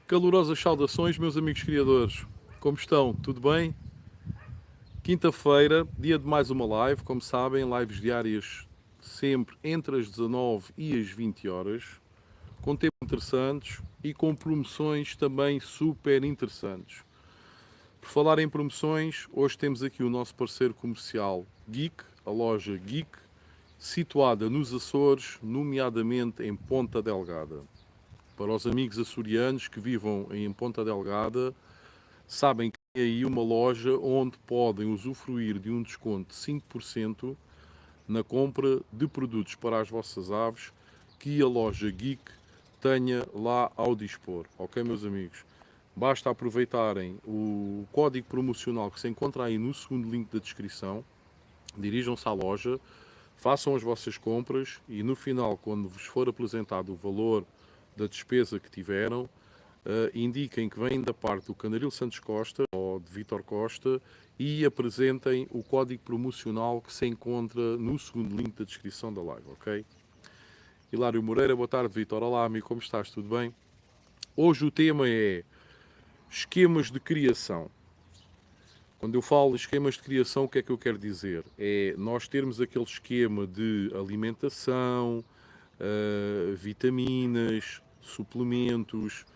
Calorosas saudações, meus amigos criadores. Como estão? Tudo bem? Quinta-feira, dia de mais uma live. Como sabem, lives diárias sempre entre as 19 e as 20 horas, com temas interessantes e com promoções também super interessantes. Por falar em promoções, hoje temos aqui o nosso parceiro comercial Geek, a loja Geek, situada nos Açores, nomeadamente em Ponta Delgada. Para os amigos açorianos que vivam em Ponta Delgada, sabem que é aí uma loja onde podem usufruir de um desconto de 5% na compra de produtos para as vossas aves que a loja Geek tenha lá ao dispor. Ok, meus amigos? Basta aproveitarem o código promocional que se encontra aí no segundo link da descrição, dirijam-se à loja, façam as vossas compras e no final, quando vos for apresentado o valor da despesa que tiveram, indiquem que vêm da parte do Canaril Santos Costa ou de Vítor Costa e apresentem o código promocional que se encontra no segundo link da descrição da live, ok? Hilário Moreira, boa tarde, Vítor. Olá, amigo, como estás? Tudo bem? Hoje o tema é esquemas de criação. Quando eu falo de esquemas de criação, o que é que eu quero dizer? É nós termos aquele esquema de alimentação, vitaminas, suplementos.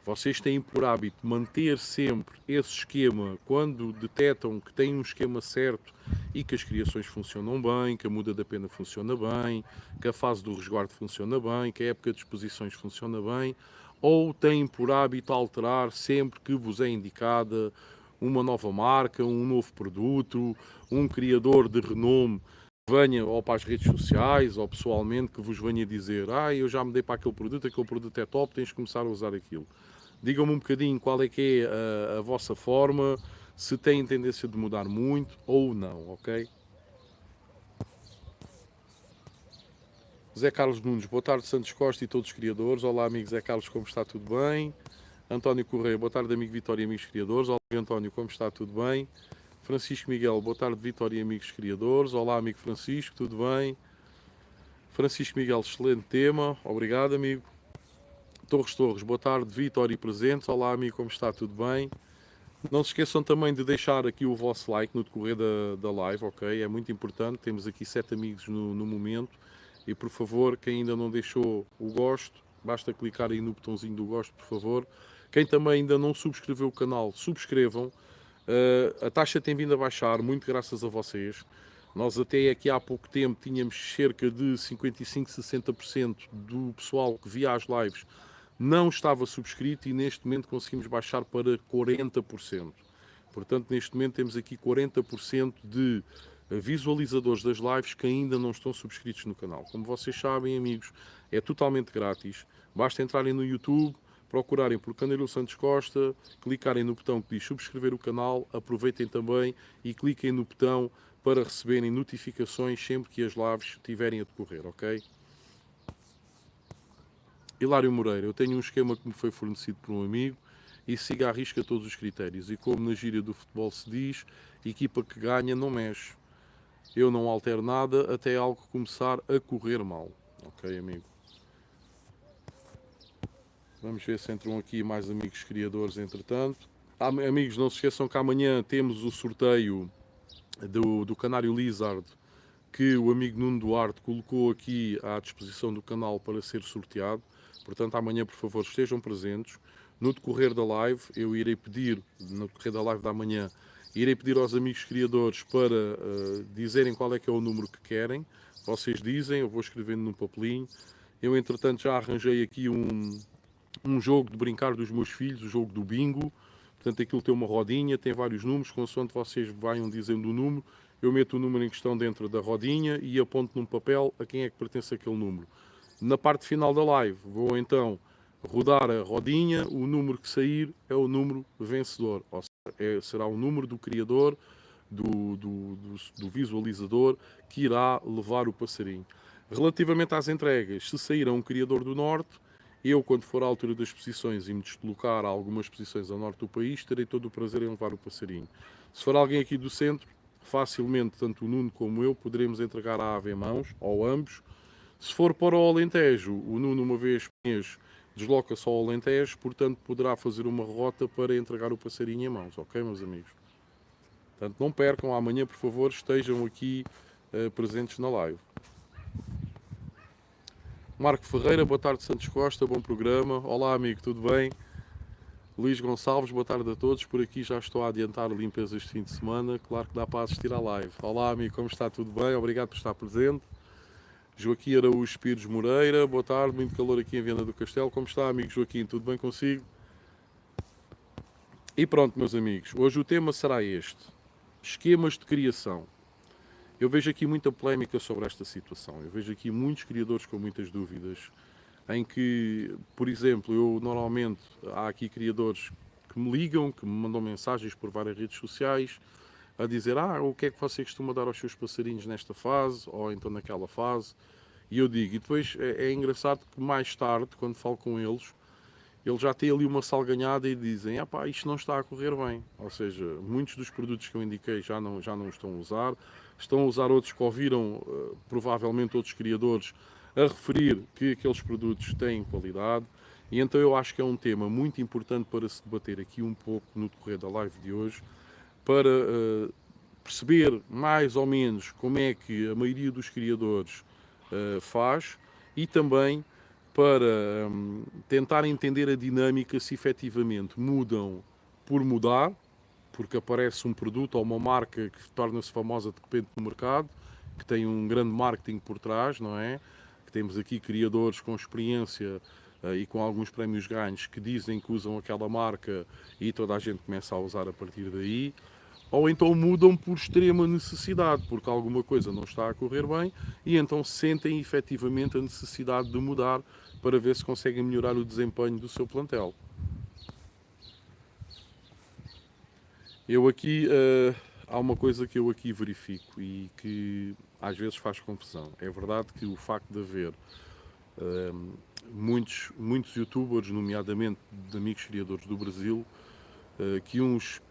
Vocês têm por hábito manter sempre esse esquema quando detectam que têm um esquema certo e que as criações funcionam bem, que a muda da pena funciona bem, que a fase do resguardo funciona bem, que a época de exposições funciona bem, ou têm por hábito alterar sempre que vos é indicada uma nova marca, um novo produto, um criador de renome venha ou para as redes sociais ou pessoalmente que vos venha dizer eu já mudei para aquele produto é top, tens de começar a usar aquilo. Digam-me um bocadinho qual é que é a vossa forma, se têm tendência de mudar muito ou não, ok? Zé Carlos Nunes, boa tarde Santos Costa e todos os criadores. Olá amigo Zé Carlos, como está? Tudo bem? António Correia, boa tarde amigo Vitória e amigos criadores. Olá António, como está? Tudo bem? Francisco Miguel, boa tarde Vitória e amigos criadores. Olá amigo Francisco, tudo bem? Francisco Miguel, excelente tema, obrigado amigo. Torres, boa tarde Vitória e presentes. Olá amigo, como está? Tudo bem? Não se esqueçam também de deixar aqui o vosso like no decorrer da live, ok? É muito importante, temos aqui 7 amigos no momento. E por favor, quem ainda não deixou o gosto, basta clicar aí no botãozinho do gosto, por favor. Quem também ainda não subscreveu o canal, subscrevam. A taxa tem vindo a baixar, muito graças a vocês. Nós até aqui há pouco tempo tínhamos cerca de 55, 60% do pessoal que via as lives não estava subscrito e neste momento conseguimos baixar para 40%. Portanto, neste momento temos aqui 40% de visualizadores das lives que ainda não estão subscritos no canal. Como vocês sabem, amigos, é totalmente grátis. Basta entrarem no YouTube, procurarem por Canaril Santos Costa, clicarem no botão que diz subscrever o canal, aproveitem também e cliquem no botão para receberem notificações sempre que as lives estiverem a decorrer, ok? Hilário Moreira, eu tenho um esquema que me foi fornecido por um amigo e siga à risca todos os critérios. E como na gíria do futebol se diz, equipa que ganha não mexe. Eu não altero nada até algo começar a correr mal. Ok, amigo? Vamos ver se entram aqui mais amigos criadores entretanto. Amigos, não se esqueçam que amanhã temos o sorteio do Canário Lizard que o amigo Nuno Duarte colocou aqui à disposição do canal para ser sorteado. Portanto, amanhã, por favor, estejam presentes. No decorrer da live, eu irei pedir, no decorrer da live da manhã, irei pedir aos amigos criadores para dizerem qual é que é o número que querem. Vocês dizem, eu vou escrevendo num papelinho. Eu, entretanto, já arranjei aqui um jogo de brincar dos meus filhos, o jogo do bingo. Portanto, aquilo tem uma rodinha, tem vários números, consoante vocês vão dizendo o número, eu meto o número em questão dentro da rodinha e aponto num papel a quem é que pertence aquele número. Na parte final da live, vou então rodar a rodinha, o número que sair é o número vencedor, ou seja, será o número do criador, do visualizador, que irá levar o passarinho. Relativamente às entregas, se sair a um criador do Norte, eu, quando for à altura das exposições e me deslocar a algumas exposições ao norte do país, terei todo o prazer em levar o passarinho. Se for alguém aqui do centro, facilmente, tanto o Nuno como eu, poderemos entregar a ave em mãos, ou ambos. Se for para o Alentejo, o Nuno uma vez por mês desloca só ao Alentejo, portanto poderá fazer uma rota para entregar o passarinho em mãos, ok, meus amigos? Portanto, não percam, amanhã, por favor, estejam aqui presentes na live. Marco Ferreira, boa tarde, Santos Costa, bom programa. Olá, amigo, tudo bem? Luís Gonçalves, boa tarde a todos. Por aqui já estou a adiantar a limpeza este fim de semana. Claro que dá para assistir à live. Olá, amigo, como está? Tudo bem? Obrigado por estar presente. Joaquim Araújo Pires Moreira, boa tarde. Muito calor aqui em Viana do Castelo. Como está, amigo Joaquim? Tudo bem consigo? E pronto, meus amigos. Hoje o tema será este. Esquemas de criação. Eu vejo aqui muita polémica sobre esta situação. Eu vejo aqui muitos criadores com muitas dúvidas, em que, por exemplo, eu normalmente, há aqui criadores que me ligam, que me mandam mensagens por várias redes sociais, a dizer, o que é que você costuma dar aos seus passarinhos nesta fase, ou então naquela fase, e eu digo, e depois é engraçado que mais tarde, quando falo com eles já têm ali uma salganhada e dizem, isto não está a correr bem. Ou seja, muitos dos produtos que eu indiquei já não estão a usar outros que ouviram, provavelmente outros criadores, a referir que aqueles produtos têm qualidade. E então eu acho que é um tema muito importante para se debater aqui um pouco no decorrer da live de hoje, para perceber mais ou menos como é que a maioria dos criadores faz e também para tentar entender a dinâmica se efetivamente mudam por mudar, porque aparece um produto ou uma marca que torna-se famosa de repente no mercado, que tem um grande marketing por trás, não é? Que temos aqui criadores com experiência e com alguns prémios ganhos que dizem que usam aquela marca e toda a gente começa a usar a partir daí. Ou então mudam por extrema necessidade, porque alguma coisa não está a correr bem e então sentem efetivamente a necessidade de mudar para ver se conseguem melhorar o desempenho do seu plantel. Eu aqui, há uma coisa que eu aqui verifico e que às vezes faz confusão. É verdade que o facto de haver muitos youtubers, nomeadamente de amigos criadores do Brasil, que uns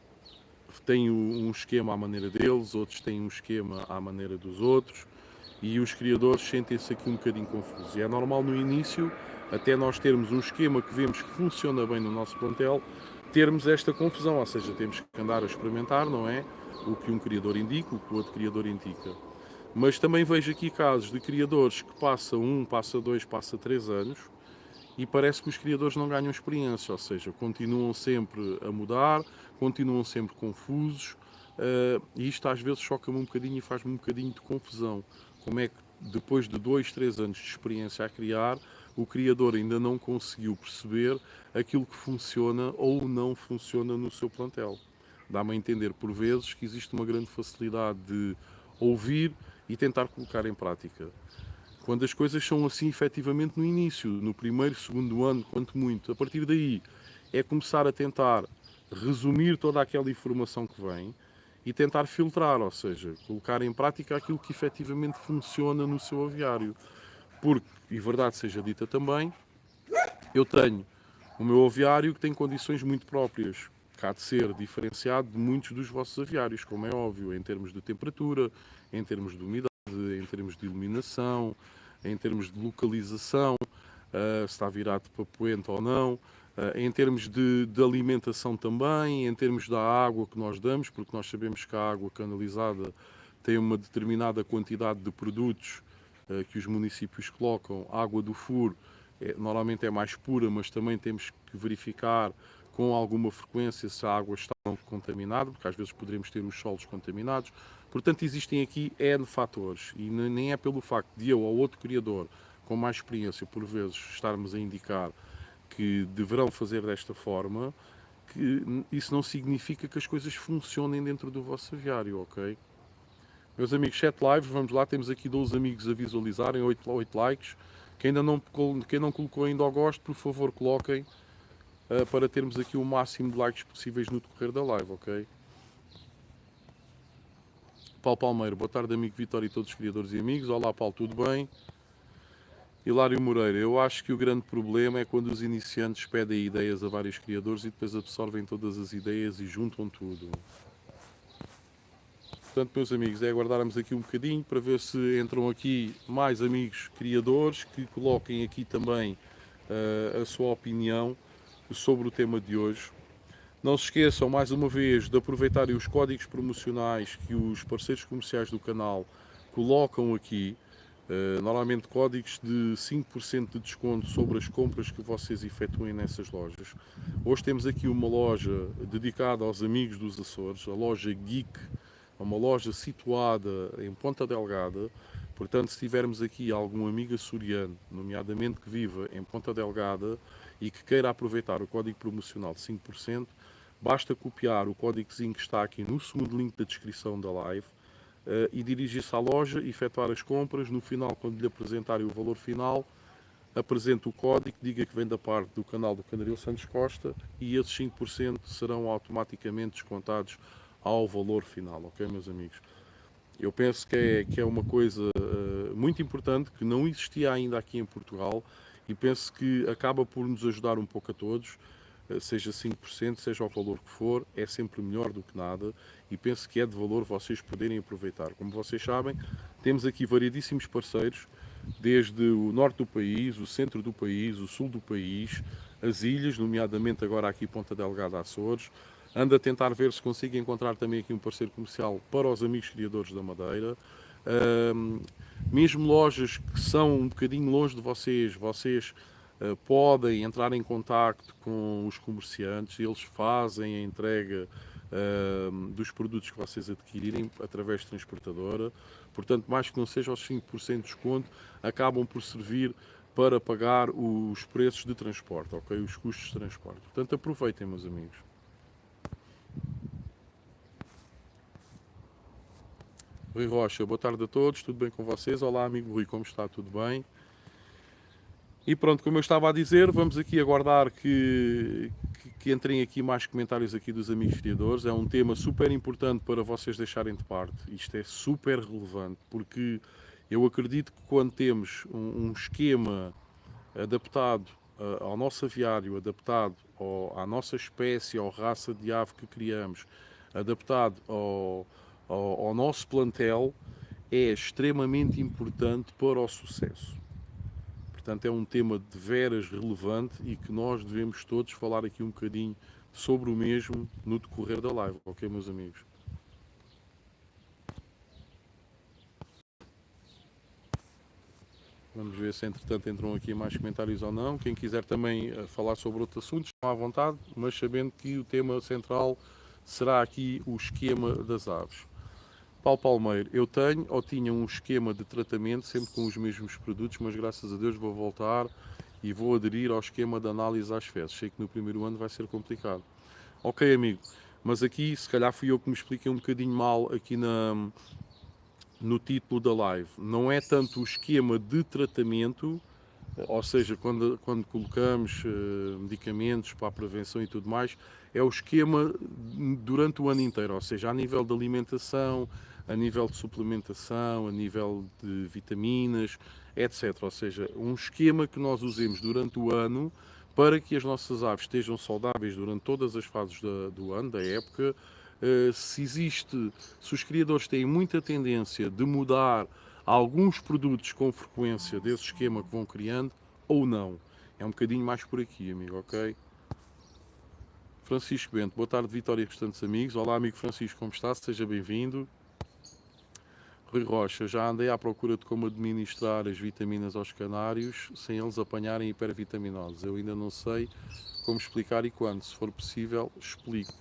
têm um esquema à maneira deles, outros têm um esquema à maneira dos outros, e os criadores sentem-se aqui um bocadinho confusos. E é normal no início, até nós termos um esquema que vemos que funciona bem no nosso plantel, termos esta confusão, ou seja, temos que andar a experimentar, não é? O que um criador indica, o que o outro criador indica. Mas também vejo aqui casos de criadores que passam 1, passa 2, passa 3 anos e parece que os criadores não ganham experiência, ou seja, continuam sempre a mudar, continuam sempre confusos, e isto às vezes choca-me um bocadinho e faz-me um bocadinho de confusão. Como é que depois de 2, 3 anos de experiência a criar, o criador ainda não conseguiu perceber aquilo que funciona ou não funciona no seu plantel. Dá-me a entender por vezes que existe uma grande facilidade de ouvir e tentar colocar em prática. Quando as coisas são assim efetivamente no início, no primeiro, segundo ano, quanto muito, a partir daí é começar a tentar resumir toda aquela informação que vem e tentar filtrar, ou seja, colocar em prática aquilo que efetivamente funciona no seu aviário. Porque, e verdade seja dita também, eu tenho o meu aviário que tem condições muito próprias, que há de ser diferenciado de muitos dos vossos aviários, como é óbvio, em termos de temperatura, em termos de umidade, em termos de iluminação, em termos de localização, se está virado para poente ou não, em termos de alimentação também, em termos da água que nós damos, porque nós sabemos que a água canalizada tem uma determinada quantidade de produtos que os municípios colocam. A água do furo normalmente é mais pura, mas também temos que verificar com alguma frequência se a água está contaminada, porque às vezes poderemos ter os solos contaminados. Portanto, existem aqui N fatores e nem é pelo facto de eu ou outro criador com mais experiência, por vezes, estarmos a indicar que deverão fazer desta forma, que isso não significa que as coisas funcionem dentro do vosso aviário, ok? Meus amigos, 7 lives, vamos lá, temos aqui 12 amigos a visualizarem, 8 likes. Quem não colocou ainda ao gosto, por favor, coloquem para termos aqui o máximo de likes possíveis no decorrer da live, ok? Paulo Palmeiro, boa tarde, amigo Vitória e todos os criadores e amigos. Olá, Paulo, tudo bem? Hilário Moreira, eu acho que o grande problema é quando os iniciantes pedem ideias a vários criadores e depois absorvem todas as ideias e juntam tudo. Portanto, meus amigos, é aguardarmos aqui um bocadinho para ver se entram aqui mais amigos criadores que coloquem aqui também a sua opinião sobre o tema de hoje. Não se esqueçam, mais uma vez, de aproveitarem os códigos promocionais que os parceiros comerciais do canal colocam aqui. Normalmente códigos de 5% de desconto sobre as compras que vocês efetuem nessas lojas. Hoje temos aqui uma loja dedicada aos amigos dos Açores, a loja Geek, uma loja situada em Ponta Delgada. Portanto, se tivermos aqui algum amigo açoriano, nomeadamente que viva em Ponta Delgada e que queira aproveitar o código promocional de 5%, basta copiar o códigozinho que está aqui no segundo link da descrição da live e dirigir-se à loja, efetuar as compras. No final, quando lhe apresentarem o valor final, apresente o código, diga que vem da parte do canal do Canaril Santos Costa e esses 5% serão automaticamente descontados ao valor final, ok, meus amigos? Eu penso que é uma coisa muito importante que não existia ainda aqui em Portugal e penso que acaba por nos ajudar um pouco a todos. Seja 5%, seja o valor que for, é sempre melhor do que nada e penso que é de valor vocês poderem aproveitar. Como vocês sabem, temos aqui variedíssimos parceiros, desde o norte do país, o centro do país, o sul do país, as ilhas, nomeadamente agora aqui Ponta Delgada, Açores. Ando a tentar ver se consigo encontrar também aqui um parceiro comercial para os amigos criadores da Madeira. Mesmo lojas que são um bocadinho longe de vocês, podem entrar em contacto com os comerciantes, eles fazem a entrega dos produtos que vocês adquirirem através de transportadora. Portanto, mais que não seja os 5% de desconto, acabam por servir para pagar os preços de transporte, ok? Os custos de transporte. Portanto, aproveitem, meus amigos. Rui Rocha, boa tarde a todos, tudo bem com vocês? Olá, amigo Rui, como está? Tudo bem? E pronto, como eu estava a dizer, vamos aqui aguardar que entrem aqui mais comentários aqui dos amigos criadores. É um tema super importante para vocês deixarem de parte. Isto é super relevante, porque eu acredito que quando temos um esquema adaptado ao nosso aviário, adaptado à nossa espécie, à raça de ave que criamos, adaptado ao nosso plantel, é extremamente importante para o sucesso. Portanto, é um tema de veras relevante e que nós devemos todos falar aqui um bocadinho sobre o mesmo no decorrer da live, ok, meus amigos? Vamos ver se entretanto entram aqui mais comentários ou não. Quem quiser também falar sobre outros assuntos, estão à vontade, mas sabendo que o tema central será aqui o esquema das aves. Paulo Palmeiro, eu tenho ou tinha um esquema de tratamento sempre com os mesmos produtos, mas graças a Deus vou voltar e vou aderir ao esquema de análise às fezes. Sei que no primeiro ano vai ser complicado. Ok, amigo, mas aqui se calhar fui eu que me expliquei um bocadinho mal aqui no título da live. Não é tanto o esquema de tratamento, ou seja, quando colocamos medicamentos para a prevenção e tudo mais, é o esquema durante o ano inteiro, ou seja, a nível de alimentação, a nível de suplementação, a nível de vitaminas, etc. Ou seja, um esquema que nós usemos durante o ano para que as nossas aves estejam saudáveis durante todas as fases do ano, da época. Se os criadores têm muita tendência de mudar alguns produtos com frequência desse esquema que vão criando, ou não. É um bocadinho mais por aqui, amigo, ok? Francisco Bento, boa tarde, Vitória e restantes amigos. Olá, amigo Francisco, como está? Seja bem-vindo. Rui Rocha, já andei à procura de como administrar as vitaminas aos canários sem eles apanharem hipervitaminoses. Eu ainda não sei como explicar e quando. Se for possível, explico.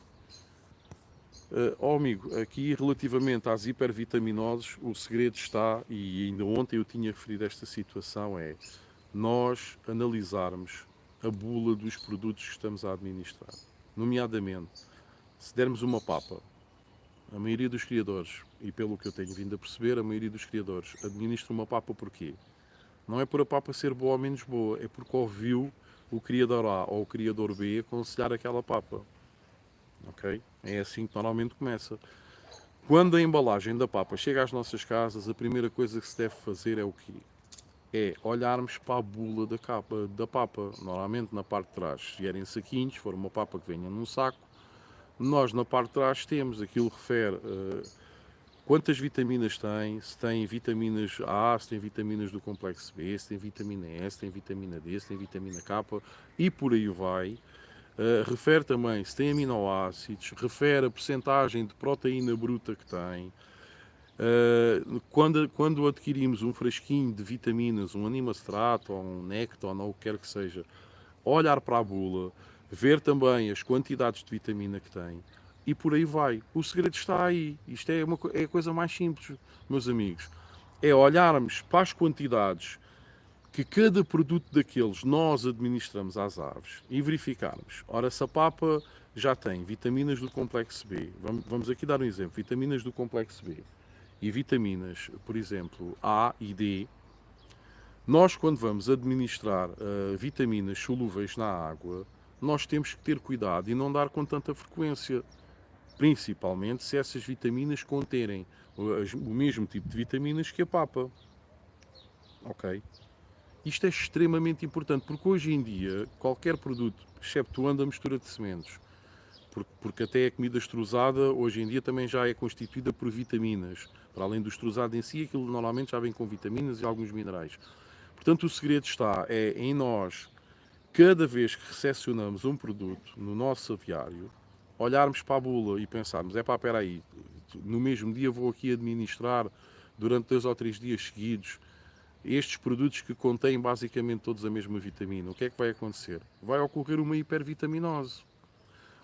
Amigo, aqui relativamente às hipervitaminoses, o segredo está, e ainda ontem eu tinha referido esta situação, é nós analisarmos a bula dos produtos que estamos a administrar. Nomeadamente, se dermos uma papa, a maioria dos criadores, e pelo que eu tenho vindo a perceber, a maioria dos criadores administra uma papa porquê? Não é por a papa ser boa ou menos boa, é porque ouviu o criador A ou o criador B aconselhar aquela papa. Ok? É assim que normalmente começa. Quando a embalagem da papa chega às nossas casas, a primeira coisa que se deve fazer é o quê? É olharmos para a bula da papa. Normalmente na parte de trás, se vierem saquinhos, se for uma papa que venha num saco, nós na parte de trás temos, aquilo refere quantas vitaminas tem, se tem vitaminas A, se tem vitaminas do complexo B, se tem vitamina E, se tem vitamina D, se tem vitamina K e por aí vai. Refere também se tem aminoácidos, refere a percentagem de proteína bruta que tem. Quando adquirimos um frasquinho de vitaminas, um Animastrato ou um Necton ou o que quer que seja, olhar para a bula, ver também as quantidades de vitamina que tem e por aí vai. O segredo está aí. Isto é a coisa mais simples, meus amigos. É olharmos para as quantidades que cada produto daqueles nós administramos às aves e verificarmos. Ora, se a papa já tem vitaminas do complexo B, vamos aqui dar um exemplo, vitaminas do complexo B e vitaminas, por exemplo, A e D, nós quando vamos administrar vitaminas solúveis na água, nós temos que ter cuidado e não dar com tanta frequência, principalmente se essas vitaminas conterem o mesmo tipo de vitaminas que a papa. Ok? Isto é extremamente importante, porque hoje em dia, qualquer produto, exceptuando a mistura de sementes, porque até a comida extrusada, hoje em dia, também já é constituída por vitaminas. Para além do extrusado em si, aquilo normalmente já vem com vitaminas e alguns minerais. Portanto, o segredo está em nós, cada vez que recepcionamos um produto no nosso aviário, olharmos para a bula e pensarmos, espera aí, no mesmo dia vou aqui administrar durante 2 ou 3 dias seguidos estes produtos que contêm basicamente todos a mesma vitamina. O que é que vai acontecer? Vai ocorrer uma hipervitaminose.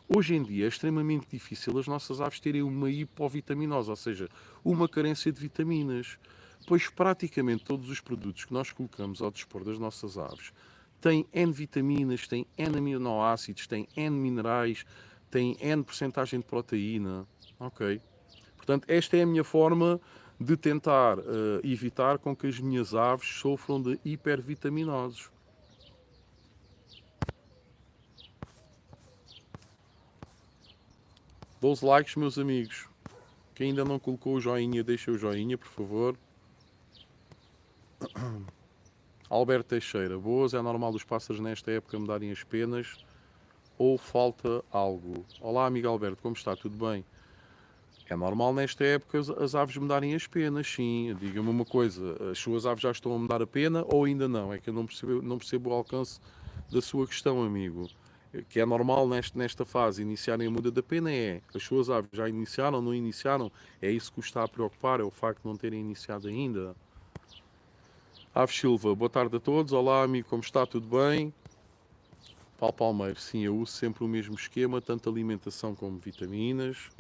Hoje em dia é extremamente difícil as nossas aves terem uma hipovitaminose, ou seja, uma carência de vitaminas, pois praticamente todos os produtos que nós colocamos ao dispor das nossas aves têm N vitaminas, têm N aminoácidos, têm N minerais, têm N percentagem de proteína. Ok? Portanto, esta é a minha forma de tentar evitar com que as minhas aves sofram de hipervitaminoses. 12 likes, meus amigos. Quem ainda não colocou o joinha, deixa o joinha, por favor. Alberto Teixeira. Boas, é normal os pássaros nesta época mudarem as penas ou falta algo? Olá, amigo Alberto, como está? Tudo bem? É normal nesta época as aves mudarem as penas, sim. Diga-me uma coisa, as suas aves já estão a mudar a pena ou ainda não? É que eu não percebo o alcance da sua questão, amigo. Que é normal nesta fase iniciarem a muda da pena as suas aves já iniciaram, não iniciaram? É isso que o está a preocupar, é o facto de não terem iniciado ainda? Aves Silva, boa tarde a todos. Olá, amigo, como está? Tudo bem? Paulo Palmeiro, sim, eu uso sempre o mesmo esquema, tanto alimentação como vitaminas.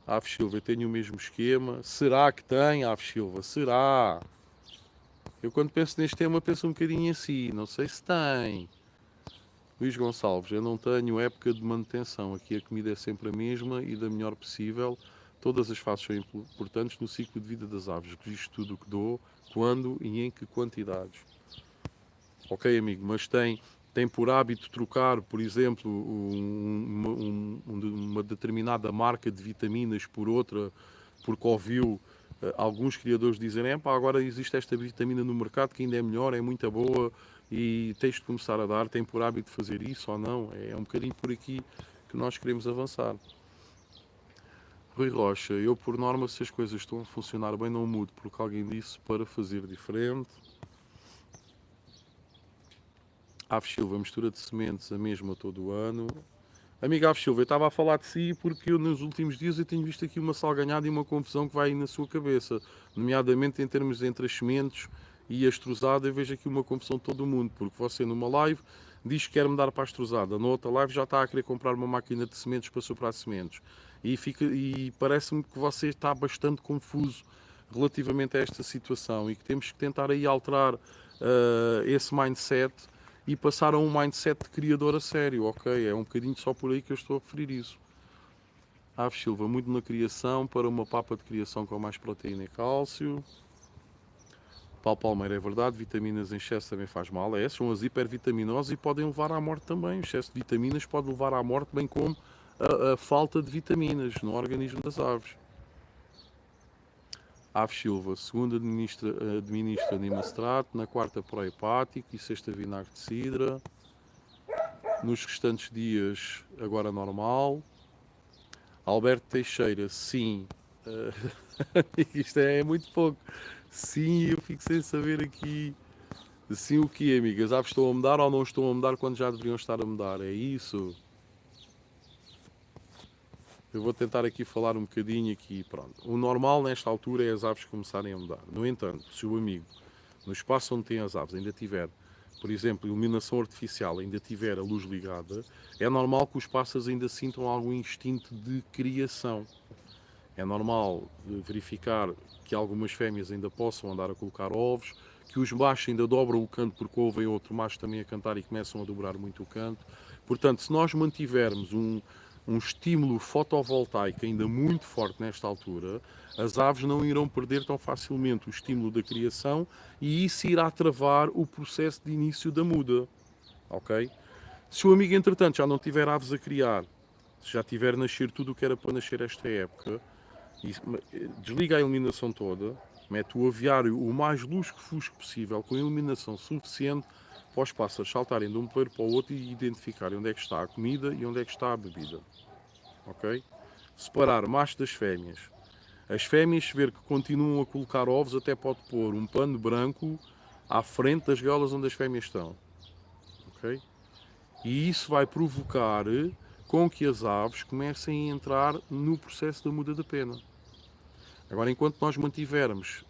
Aves Silva, eu tenho o mesmo esquema. Será que tem, Aves Silva? Será? Eu quando penso neste tema penso um bocadinho assim, não sei se tem. Luís Gonçalves, eu não tenho época de manutenção. Aqui a comida é sempre a mesma e da melhor possível. Todas as fases são importantes no ciclo de vida das aves. Registro tudo o que dou, quando e em que quantidades. Ok, amigo, mas tem por hábito trocar, por exemplo, uma determinada marca de vitaminas por outra, porque ouviu alguns criadores dizerem, pá, agora existe esta vitamina no mercado que ainda é melhor, é muito boa e tens de começar a dar, tem por hábito fazer isso ou não? É um bocadinho por aqui que nós queremos avançar. Rui Rocha, eu por norma, se as coisas estão a funcionar bem, não mudo, porque alguém disse para fazer diferente. Aves Silva, mistura de sementes a mesma todo o ano. Amiga Aves Silva, eu estava a falar de si porque eu nos últimos dias eu tenho visto aqui uma salganhada e uma confusão que vai aí na sua cabeça, nomeadamente em termos entre as sementes e a estrusada. Eu vejo aqui uma confusão de todo o mundo, porque você numa live diz que quer mudar para a estrusada, na outra live já está a querer comprar uma máquina de sementes para soprar sementes e parece-me que você está bastante confuso relativamente a esta situação e que temos que tentar aí alterar esse mindset e passar a um mindset de criador a sério, ok? É um bocadinho só por aí que eu estou a referir isso. Aves Silva, muito na criação, para uma papa de criação com mais proteína e cálcio. Paulo Palmeira, é verdade, vitaminas em excesso também faz mal. São as hipervitaminoses e podem levar à morte também. O excesso de vitaminas pode levar à morte, bem como a falta de vitaminas no organismo das aves. Aves Silva, segunda administra Nimastrato, na quarta pró-hepático e sexta vinagre de cidra. Nos restantes dias, agora normal. Alberto Teixeira, sim, Isto é muito pouco. Sim, eu fico sem saber aqui. Sim, o que, amigas? As aves estão a mudar ou não estão a mudar quando já deveriam estar a mudar? É isso? Eu vou tentar aqui falar um bocadinho aqui, pronto. O normal nesta altura é as aves começarem a mudar. No entanto, se o amigo, no espaço onde tem as aves, ainda tiver, por exemplo, iluminação artificial, ainda tiver a luz ligada, é normal que os pássaros ainda sintam algum instinto de criação. É normal verificar que algumas fêmeas ainda possam andar a colocar ovos, que os machos ainda dobram o canto porque ouvem outro macho também a cantar e começam a dobrar muito o canto. Portanto, se nós mantivermos um estímulo fotovoltaico ainda muito forte nesta altura, as aves não irão perder tão facilmente o estímulo da criação e isso irá travar o processo de início da muda. Ok? Se o amigo, entretanto, já não tiver aves a criar, se já tiver nascer tudo o que era para nascer esta época, desliga a iluminação toda, mete o aviário o mais lusco-fusco possível, com iluminação suficiente para os pássaros saltarem de um poeiro para o outro e identificarem onde é que está a comida e onde é que está a bebida. Ok? Separar macho das fêmeas. As fêmeas, se ver que continuam a colocar ovos, até pode pôr um pano branco à frente das gaiolas onde as fêmeas estão. Ok? E isso vai provocar com que as aves comecem a entrar no processo da muda da pena. Agora, enquanto nós mantivermos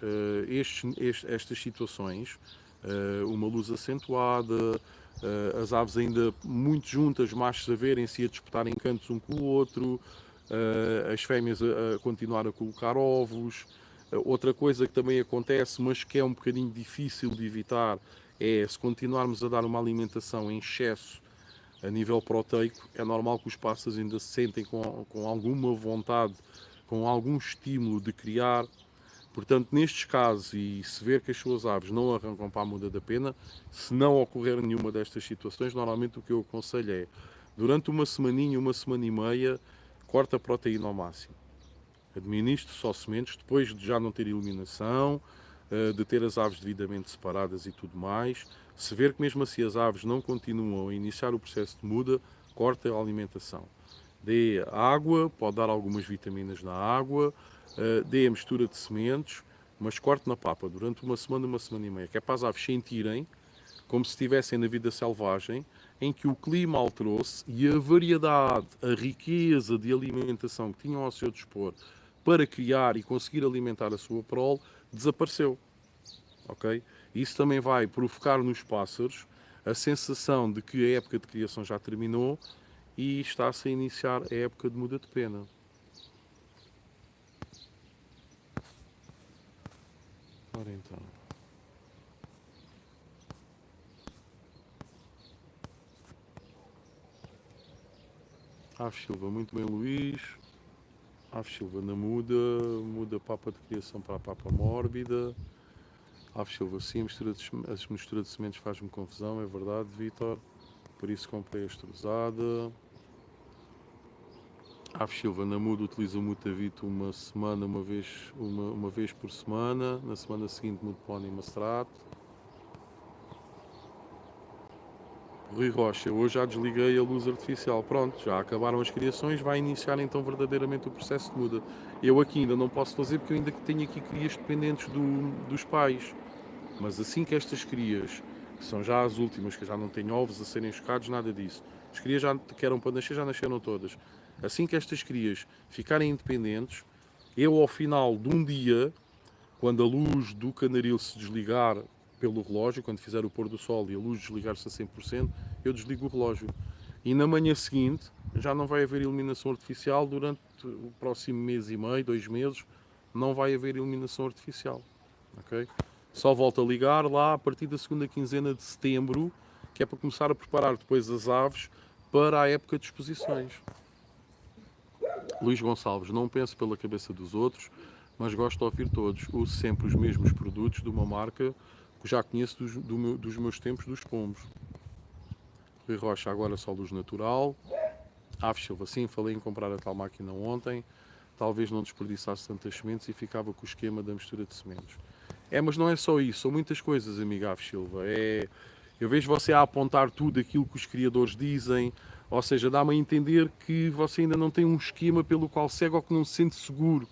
estas situações, uma luz acentuada, as aves ainda muito juntas, machos a verem-se e a disputarem cantos um com o outro, as fêmeas a continuar a colocar ovos. Outra coisa que também acontece, mas que é um bocadinho difícil de evitar, é se continuarmos a dar uma alimentação em excesso a nível proteico, é normal que os pássaros ainda se sentem com alguma vontade, com algum estímulo de criar. Portanto, nestes casos, e se ver que as suas aves não arrancam para a muda da pena, se não ocorrer nenhuma destas situações, normalmente o que eu aconselho é, durante uma semaninha, uma semana e meia, corta a proteína ao máximo. Administre só sementes, depois de já não ter iluminação, de ter as aves devidamente separadas e tudo mais. Se ver que mesmo assim as aves não continuam a iniciar o processo de muda, corta a alimentação. Dê água, pode dar algumas vitaminas na água, dê a mistura de sementes, mas corte na papa durante uma semana e meia, que é para as aves sentirem como se estivessem na vida selvagem, em que o clima alterou-se e a variedade, a riqueza de alimentação que tinham ao seu dispor para criar e conseguir alimentar a sua prole desapareceu. Ok? Isso também vai provocar nos pássaros a sensação de que a época de criação já terminou e está-se a iniciar a época de muda de pena. Ora então. Aves Silva, muito bem, Luís. Aves Silva na muda, muda papa de criação para a papa mórbida. Aves Silva, sim, a mistura de sementes faz-me confusão, é verdade, Vítor. Por isso comprei a extrusada. Aves Silva na muda utiliza o Mutavito uma semana, uma vez por semana. Na semana seguinte mudo para o Animastrato. Rui Rocha, hoje já desliguei a luz artificial. Pronto, já acabaram as criações, vai iniciar então verdadeiramente o processo de muda. Eu aqui ainda não posso fazer porque eu ainda tenho aqui crias dependentes dos pais. Mas assim que estas crias, que são já as últimas, que já não têm ovos a serem chocados, nada disso. As crias já que eram para nascer, já nasceram todas. Assim que estas crias ficarem independentes, eu ao final de um dia, quando a luz do canaril se desligar pelo relógio, quando fizer o pôr do sol e a luz desligar-se a 100%, eu desligo o relógio. E na manhã seguinte já não vai haver iluminação artificial durante o próximo mês e meio, 2 meses, não vai haver iluminação artificial. Ok? Só volto a ligar lá a partir da segunda quinzena de setembro, que é para começar a preparar depois as aves para a época de exposições. Luís Gonçalves, não penso pela cabeça dos outros, mas gosto de ouvir todos. Uso sempre os mesmos produtos de uma marca que já conheço dos meus tempos dos pombos. Rui Rocha, agora só luz natural. Aves Silva, sim, falei em comprar a tal máquina ontem. Talvez não desperdiçasse tantas sementes e ficava com o esquema da mistura de sementes. Mas não é só isso, são muitas coisas, amiga Aves Silva. Eu vejo você a apontar tudo aquilo que os criadores dizem, ou seja, dá-me a entender que você ainda não tem um esquema pelo qual segue ou que não se sente seguro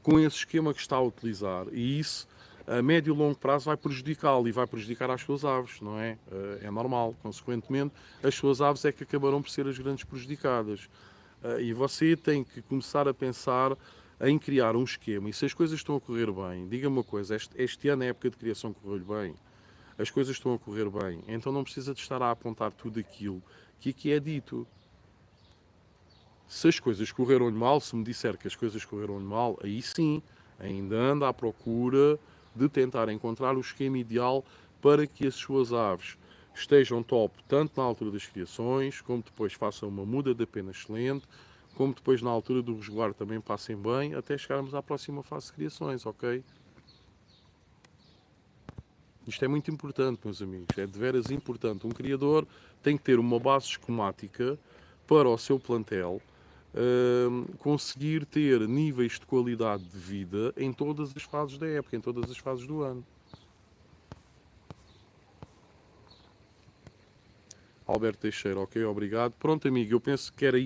com esse esquema que está a utilizar. E isso, a médio e longo prazo, vai prejudicá-lo e vai prejudicar as suas aves, não é? É normal. Consequentemente, as suas aves é que acabarão por ser as grandes prejudicadas. E você tem que começar a pensar em criar um esquema. E se as coisas estão a correr bem, diga-me uma coisa, este ano a época de criação correu-lhe bem, as coisas estão a correr bem, então não precisa de estar a apontar tudo aquilo que aqui é dito. Se as coisas correram-lhe mal, se me disser que as coisas correram-lhe mal, aí sim, ainda anda à procura de tentar encontrar o esquema ideal para que as suas aves estejam top, tanto na altura das criações, como depois façam uma muda de pena excelente, como depois na altura do resguardo também passem bem, até chegarmos à próxima fase de criações, ok? Isto é muito importante, meus amigos, é de veras importante. Um criador tem que ter uma base esquemática para o seu plantel, conseguir ter níveis de qualidade de vida em todas as fases da época, em todas as fases do ano. Alberto Teixeira, ok, obrigado. Pronto, amigo, eu penso que era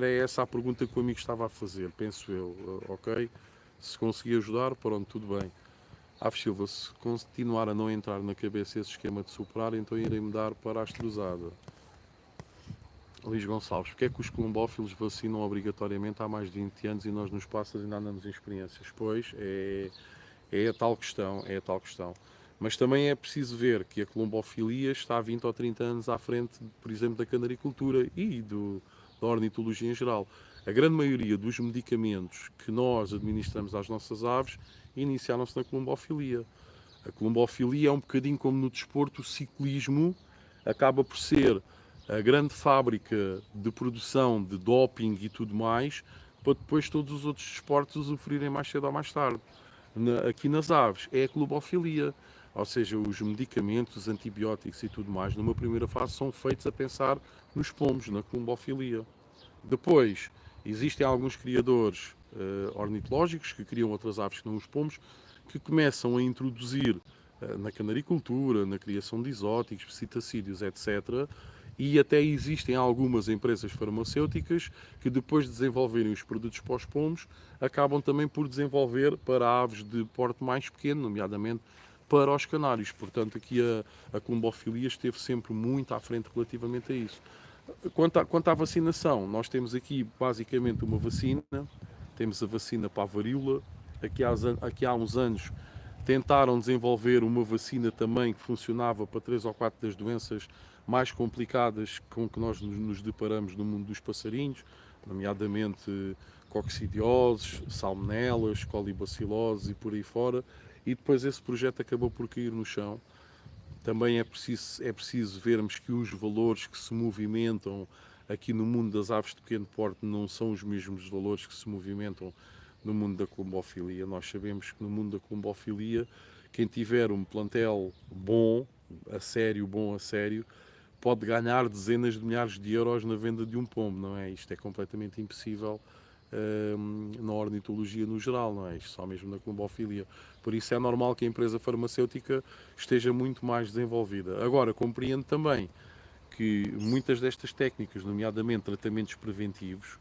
essa a pergunta que o amigo estava a fazer, penso eu, ok? Se conseguir ajudar, pronto, tudo bem. Aves Silva, se continuar a não entrar na cabeça esse esquema de superar, então irei mudar para a estrusada. Luís Gonçalves, porque é que os colombófilos vacinam obrigatoriamente há mais de 20 anos e nós nos pássaros ainda andamos em experiências? Pois, é a tal questão, é a tal questão. Mas também é preciso ver que a colombofilia está há 20 ou 30 anos à frente, por exemplo, da canaricultura e da ornitologia em geral. A grande maioria dos medicamentos que nós administramos às nossas aves iniciaram-se na colombofilia. A colombofilia é um bocadinho como no desporto, o ciclismo acaba por ser a grande fábrica de produção de doping e tudo mais, para depois todos os outros desportos usufruírem mais cedo ou mais tarde. Aqui nas aves é a colombofilia, ou seja, os medicamentos, os antibióticos e tudo mais, numa primeira fase são feitos a pensar nos pombos, na colombofilia. Depois, existem alguns criadores ornitológicos que criam outras aves que não os pombos, que começam a introduzir na canaricultura, na criação de exóticos, citacídeos, etc. E até existem algumas empresas farmacêuticas que, depois de desenvolverem os produtos para os pomos, acabam também por desenvolver para aves de porte mais pequeno, nomeadamente para os canários. Portanto, aqui a colombofilia esteve sempre muito à frente relativamente a isso. Quanto à vacinação, nós temos aqui basicamente uma vacina, temos a vacina para a varíola. Aqui há uns anos tentaram desenvolver uma vacina também que funcionava para 3 ou 4 das doenças mais complicadas com que nós nos deparamos no mundo dos passarinhos, nomeadamente coccidioses, salmonelas, colibaciloses e por aí fora. E depois esse projeto acabou por cair no chão. Também é preciso vermos que os valores que se movimentam aqui no mundo das aves de pequeno porte não são os mesmos valores que se movimentam no mundo da colombofilia. Nós sabemos que no mundo da colombofilia, quem tiver um plantel bom a sério, pode ganhar dezenas de milhares de euros na venda de um pombo, não é? Isto é completamente impossível na ornitologia no geral, não é? Isto só mesmo na colombofilia. Por isso é normal que a empresa farmacêutica esteja muito mais desenvolvida. Agora, compreendo também que muitas destas técnicas, nomeadamente tratamentos preventivos,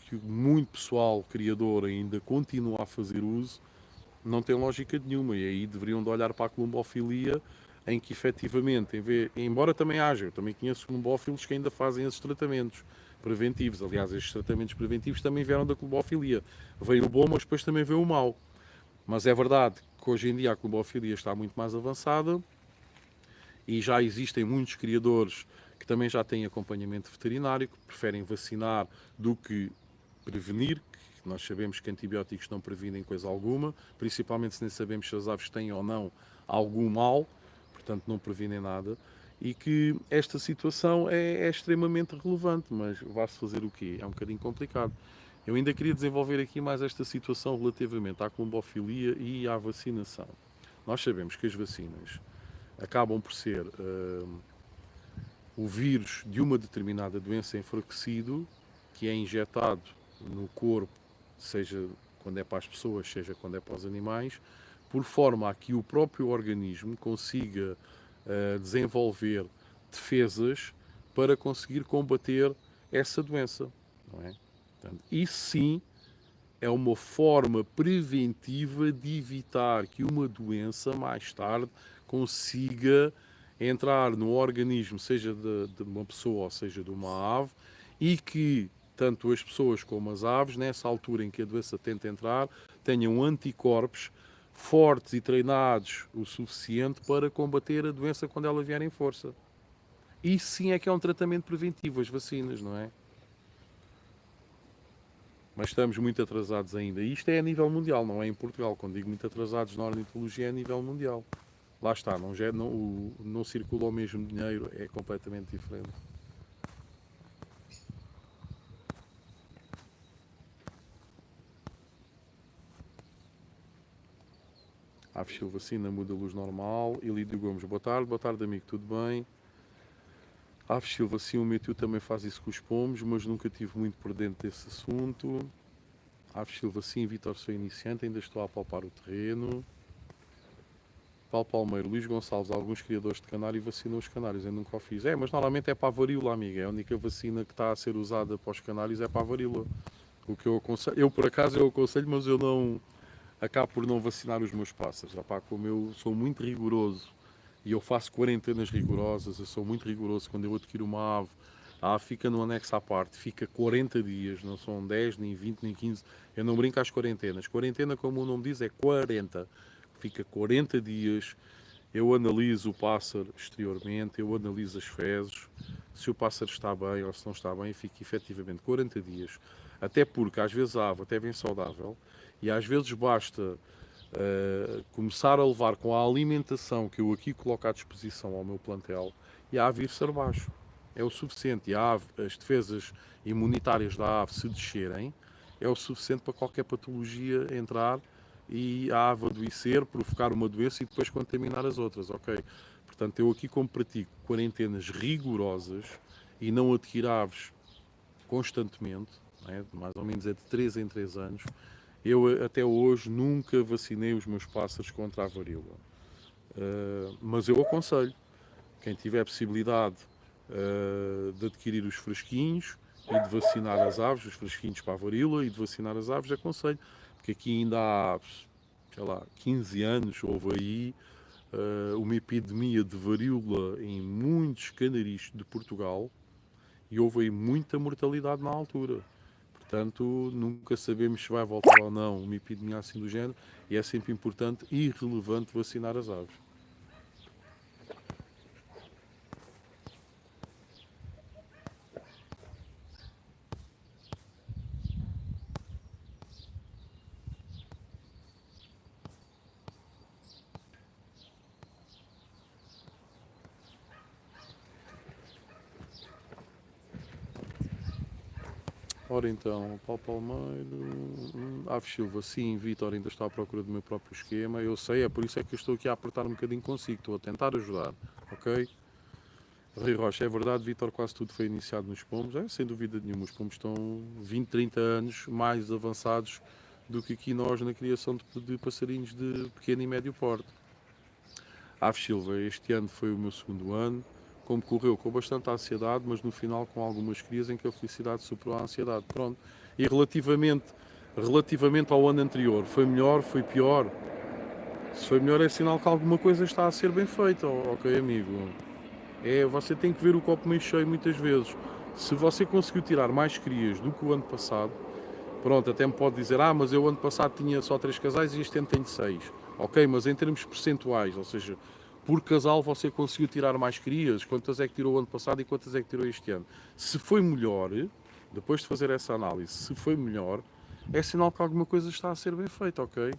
que muito pessoal criador ainda continua a fazer uso, não tem lógica nenhuma. E aí deveriam de olhar para a colombofilia, em que efetivamente, embora também haja, eu também conheço colombófilos que ainda fazem esses tratamentos preventivos. Aliás, estes tratamentos preventivos também vieram da colombofilia. Vem o bom, mas depois também vem o mau. Mas é verdade que hoje em dia a colombofilia está muito mais avançada e já existem muitos criadores que também já têm acompanhamento veterinário, que preferem vacinar do que prevenir, que nós sabemos que antibióticos não previnem coisa alguma, principalmente se nem sabemos se as aves têm ou não algum mal, portanto não previnem nada, e que esta situação é extremamente relevante, mas vai-se fazer o quê? É um bocadinho complicado. Eu ainda queria desenvolver aqui mais esta situação relativamente à colombofilia e à vacinação. Nós sabemos que as vacinas acabam por ser o vírus de uma determinada doença enfraquecido, que é injetado no corpo, seja quando é para as pessoas, seja quando é para os animais, por forma a que o próprio organismo consiga desenvolver defesas para conseguir combater essa doença, não é? Portanto, isso sim é uma forma preventiva de evitar que uma doença mais tarde consiga entrar no organismo, seja de uma pessoa ou seja de uma ave, e que tanto as pessoas como as aves, nessa altura em que a doença tenta entrar, tenham anticorpos fortes e treinados o suficiente para combater a doença quando ela vier em força. Isso sim é que é um tratamento preventivo, as vacinas, não é? Mas estamos muito atrasados ainda. Isto é a nível mundial, não é em Portugal. Quando digo muito atrasados na ornitologia é a nível mundial. Lá está, não circula o mesmo dinheiro, é completamente diferente. Aves Silvacina muda a luz normal. Ilídio Gomes, boa tarde amigo, tudo bem? Aves Silvacina, o meu tio também faz isso com os pomos, mas nunca tive muito por dentro desse assunto. Aves Silvacina, Vitor, sou iniciante, ainda estou a palpar o terreno. Paulo Palmeiro, Luís Gonçalves, alguns criadores de canário vacinam os canários, eu nunca o fiz. Mas normalmente é para a varíola, amiga. É a única vacina que está a ser usada para os canários é para a varíola. O que eu aconselho, eu por acaso eu aconselho, mas eu não acabo por não vacinar os meus pássaros. Opá, como eu sou muito rigoroso e eu faço quarentenas rigorosas, eu sou muito rigoroso quando eu adquiro uma ave. A ave fica no anexo à parte, fica 40 dias, não são 10, nem 20, nem 15. Eu não brinco às quarentenas. Quarentena, como o nome diz, é 40. Fica 40 dias, eu analiso o pássaro exteriormente, eu analiso as fezes, se o pássaro está bem ou se não está bem, fica efetivamente 40 dias. Até porque às vezes a ave até vem saudável e às vezes basta começar a levar com a alimentação que eu aqui coloco à disposição ao meu plantel e a ave ir-se abaixo. É o suficiente. E a ave, as defesas imunitárias da ave se descerem, é o suficiente para qualquer patologia entrar e a ave adoecer, provocar uma doença e depois contaminar as outras, ok? Portanto, eu aqui como pratico quarentenas rigorosas e não adquiro aves constantemente, né? Mais ou menos é de 3 em 3 anos, eu até hoje nunca vacinei os meus pássaros contra a varíola. Mas eu aconselho, quem tiver possibilidade de adquirir os fresquinhos e de vacinar as aves, os fresquinhos para a varíola e de vacinar as aves, aconselho. Porque aqui ainda há, sei lá, 15 anos houve aí uma epidemia de varíola em muitos canaris de Portugal e houve aí muita mortalidade na altura. Portanto, nunca sabemos se vai voltar ou não uma epidemia assim do género e é sempre importante e relevante vacinar as aves. Ora então, Paulo Palmeiro, Aves Silva, sim, Vitor, ainda estou à procura do meu próprio esquema, eu sei, é por isso é que eu estou aqui a apertar um bocadinho consigo, estou a tentar ajudar, ok? Rui Rocha, é verdade, Vitor, quase tudo foi iniciado nos pomos, sem dúvida nenhuma, os pomos estão 20, 30 anos mais avançados do que aqui nós na criação de passarinhos de pequeno e médio porte. Aves Silva, este ano foi o meu segundo ano, como correu com bastante ansiedade, mas no final com algumas crias em que a felicidade superou a ansiedade. Pronto. E relativamente ao ano anterior, foi melhor, foi pior? Se foi melhor é sinal que alguma coisa está a ser bem feita, ok amigo? Você tem que ver o copo meio cheio muitas vezes. Se você conseguiu tirar mais crias do que o ano passado, pronto, até me pode dizer, mas eu ano passado tinha só 3 casais e este ano tenho 6. Ok, mas em termos percentuais, ou seja, por casal você conseguiu tirar mais crias, quantas é que tirou o ano passado e quantas é que tirou este ano. Se foi melhor, depois de fazer essa análise, se foi melhor, é sinal que alguma coisa está a ser bem feita, ok?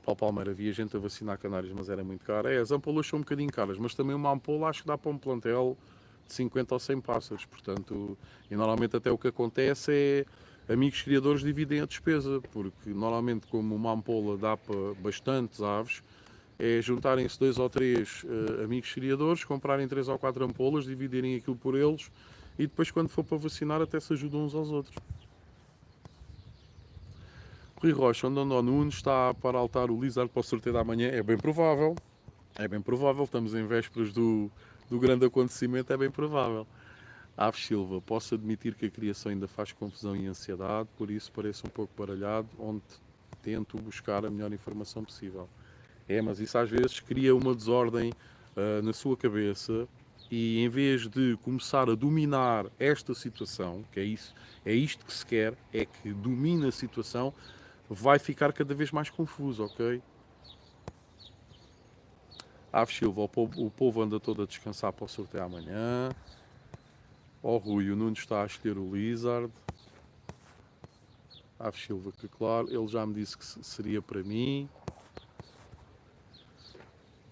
Paulo Palmeira, havia gente a vacinar canários, mas era muito caro. As ampolas são um bocadinho caras, mas também uma ampola acho que dá para um plantel de 50 ou 100 pássaros, portanto, e normalmente até o que acontece é amigos criadores dividem a despesa, porque normalmente como uma ampola dá para bastantes aves, é juntarem-se 2 ou 3 amigos criadores, comprarem 3 ou 4 ampolas, dividirem aquilo por eles e depois quando for para vacinar até se ajudam uns aos outros. Rui Rocha, onde Andó Nunes está para altar o Lizard para o sorteio da manhã, é bem provável. É bem provável, estamos em vésperas do grande acontecimento, é bem provável. Aves Silva, posso admitir que a criação ainda faz confusão e ansiedade, por isso pareço um pouco baralhado, onde tento buscar a melhor informação possível. Mas isso às vezes cria uma desordem na sua cabeça e em vez de começar a dominar esta situação, que é isto que se quer, é que domine a situação, vai ficar cada vez mais confuso, ok? Aves Silva, o povo anda todo a descansar para o sorteio amanhã. Rui, o Nuno está a escolher o Lizard. Aves Silva, que claro, ele já me disse que seria para mim.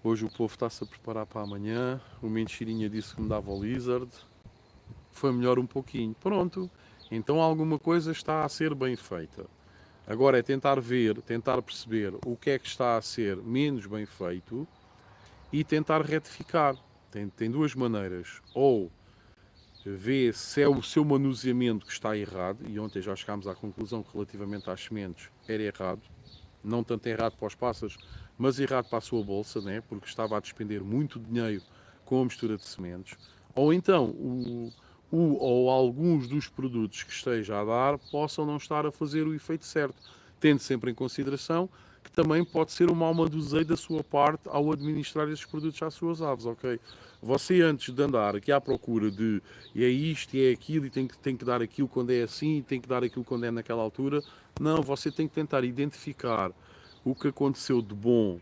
Hoje o povo está-se a preparar para amanhã. O Mentirinha disse que me dava o Lizard. Foi melhor um pouquinho. Pronto. Então alguma coisa está a ser bem feita. Agora é tentar ver, tentar perceber o que é que está a ser menos bem feito e tentar retificar. Tem duas maneiras. Ou vê se é o seu manuseamento que está errado, e ontem já chegámos à conclusão que relativamente às sementes era errado, não tanto errado para os pássaros, mas errado para a sua bolsa, né? Porque estava a despender muito dinheiro com a mistura de sementes. Ou então, ou alguns dos produtos que esteja a dar possam não estar a fazer o efeito certo, tendo sempre em consideração que também pode ser um mau manuseio da sua parte ao administrar esses produtos às suas aves, ok? Você antes de andar aqui à procura de é isto e é aquilo e tem que dar aquilo quando é assim e tem que dar aquilo quando é naquela altura, não, você tem que tentar identificar o que aconteceu de bom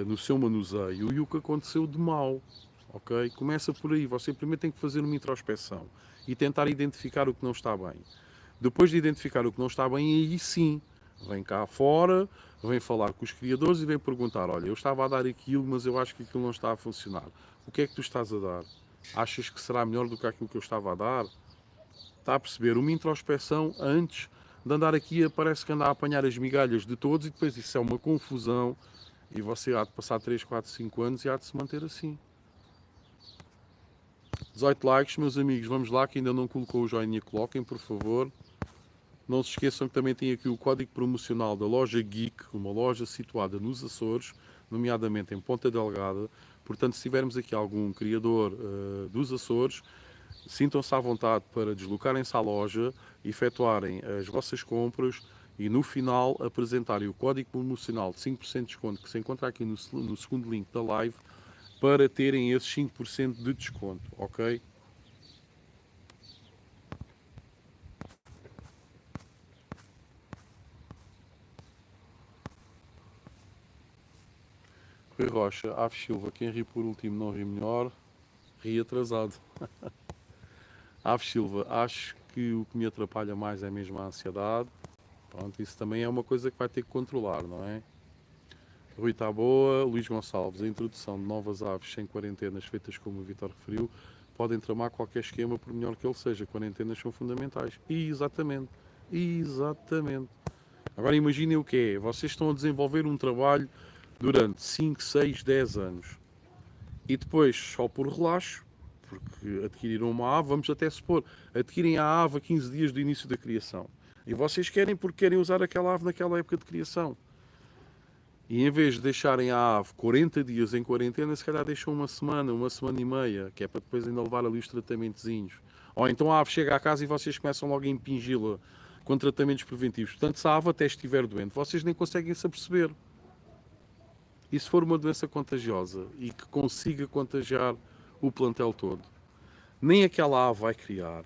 no seu manuseio e o que aconteceu de mau, ok? Começa por aí, você primeiro tem que fazer uma introspeção e tentar identificar o que não está bem. Depois de identificar o que não está bem, aí sim, vem cá fora, vem falar com os criadores e vem perguntar, olha, eu estava a dar aquilo, mas eu acho que aquilo não está a funcionar. O que é que tu estás a dar? Achas que será melhor do que aquilo que eu estava a dar? Está a perceber? Uma introspeção antes de andar aqui, parece que anda a apanhar as migalhas de todos e depois isso é uma confusão e você há de passar 3, 4, 5 anos e há de se manter assim. 18 likes, meus amigos, vamos lá, que ainda não colocou o joinha, coloquem, por favor. Não se esqueçam que também tem aqui o código promocional da loja Geek, uma loja situada nos Açores, nomeadamente em Ponta Delgada. Portanto, se tivermos aqui algum criador dos Açores, sintam-se à vontade para deslocarem-se à loja, efetuarem as vossas compras e no final apresentarem o código promocional de 5% de desconto que se encontra aqui no segundo link da live para terem esses 5% de desconto, ok? Rui Rocha, Aves Silva, quem ri por último não ri melhor, ri atrasado. Aves Silva, acho que o que me atrapalha mais é mesmo a ansiedade. Pronto, isso também é uma coisa que vai ter que controlar, não é? Rui está boa, Luís Gonçalves, a introdução de novas aves sem quarentenas feitas como o Vitor referiu, podem tramar qualquer esquema, por melhor que ele seja. Quarentenas são fundamentais. Exatamente. Exatamente. Agora imaginem o que é. Vocês estão a desenvolver um trabalho durante 5, 6, 10 anos. E depois, só por relaxo, porque adquiriram uma ave, vamos até supor, adquirem a ave a 15 dias do início da criação. E vocês querem porque querem usar aquela ave naquela época de criação. E em vez de deixarem a ave 40 dias em quarentena, se calhar deixam uma semana e meia, que é para depois ainda levar ali os tratamentozinhos. Ou então a ave chega à casa e vocês começam logo a impingi-la com tratamentos preventivos. Portanto, se a ave até estiver doente, vocês nem conseguem se aperceber. E se for uma doença contagiosa e que consiga contagiar o plantel todo, nem aquela ave vai criar,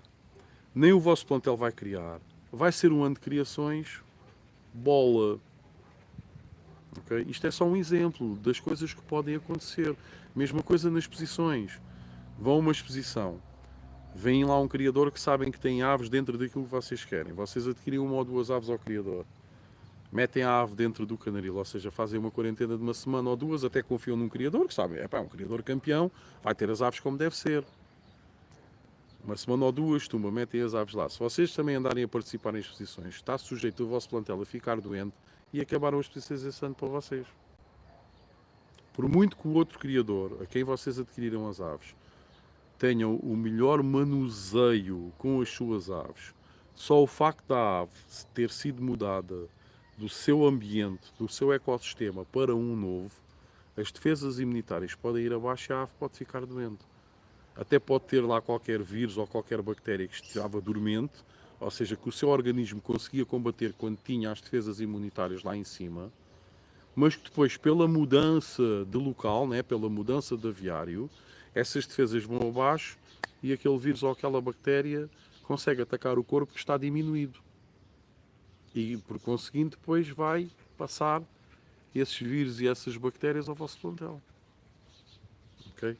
nem o vosso plantel vai criar. Vai ser um ano de criações, bola. Okay? Isto é só um exemplo das coisas que podem acontecer. Mesma coisa nas exposições. Vão a uma exposição, vem lá um criador que sabem que tem aves dentro daquilo que vocês querem. Vocês adquirem uma ou duas aves ao criador. Metem a ave dentro do canaril, ou seja, fazem uma quarentena de uma semana ou duas, até confiam num criador, que sabe, é um criador campeão, vai ter as aves como deve ser. Uma semana ou duas, metem as aves lá. Se vocês também andarem a participar em exposições, está sujeito o vosso plantel a ficar doente e acabaram as exposições esse ano para vocês. Por muito que o outro criador, a quem vocês adquiriram as aves, tenham o melhor manuseio com as suas aves, só o facto da ave ter sido mudada do seu ambiente, do seu ecossistema para um novo, as defesas imunitárias podem ir abaixo e a ave pode ficar doente. até pode ter lá qualquer vírus ou qualquer bactéria que estava dormente, ou seja, que o seu organismo conseguia combater quando tinha as defesas imunitárias lá em cima, mas que depois, pela mudança de local, né, pela mudança de aviário, essas defesas vão abaixo e aquele vírus ou aquela bactéria consegue atacar o corpo que está diminuído. E, por conseguinte, depois vai passar esses vírus e essas bactérias ao vosso plantel. Ok?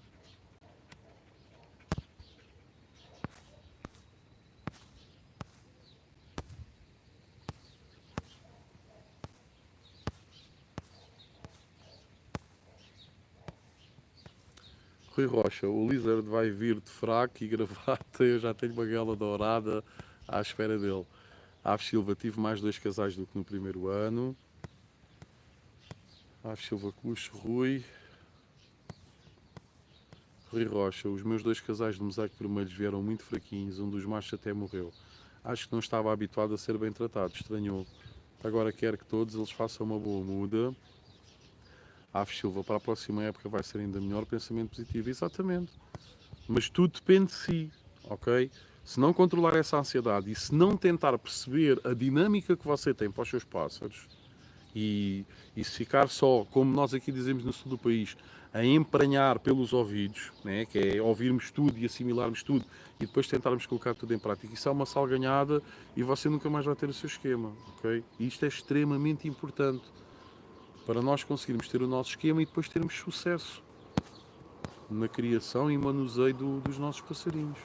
Rui Rocha, o Lizard vai vir de fraco e gravata, eu já tenho uma gala dourada à espera dele. Aves Silva, tive mais 2 casais do que no primeiro ano. Aves Silva, Cuxo, Rui. Rui Rocha, os meus 2 casais de mosaico vermelhos vieram muito fraquinhos, um dos machos até morreu. Acho que não estava habituado a ser bem tratado, estranhou. Agora quero que todos eles façam uma boa muda. Aves Silva, para a próxima época vai ser ainda melhor, pensamento positivo. Exatamente. Mas tudo depende de si, ok? Se não controlar essa ansiedade e se não tentar perceber a dinâmica que você tem para os seus pássaros e se ficar só, como nós aqui dizemos no sul do país, a empranhar pelos ouvidos, né? Que é ouvirmos tudo e assimilarmos tudo e depois tentarmos colocar tudo em prática, isso é uma salganhada e você nunca mais vai ter o seu esquema, ok? E isto é extremamente importante para nós conseguirmos ter o nosso esquema e depois termos sucesso na criação e manuseio dos nossos passarinhos.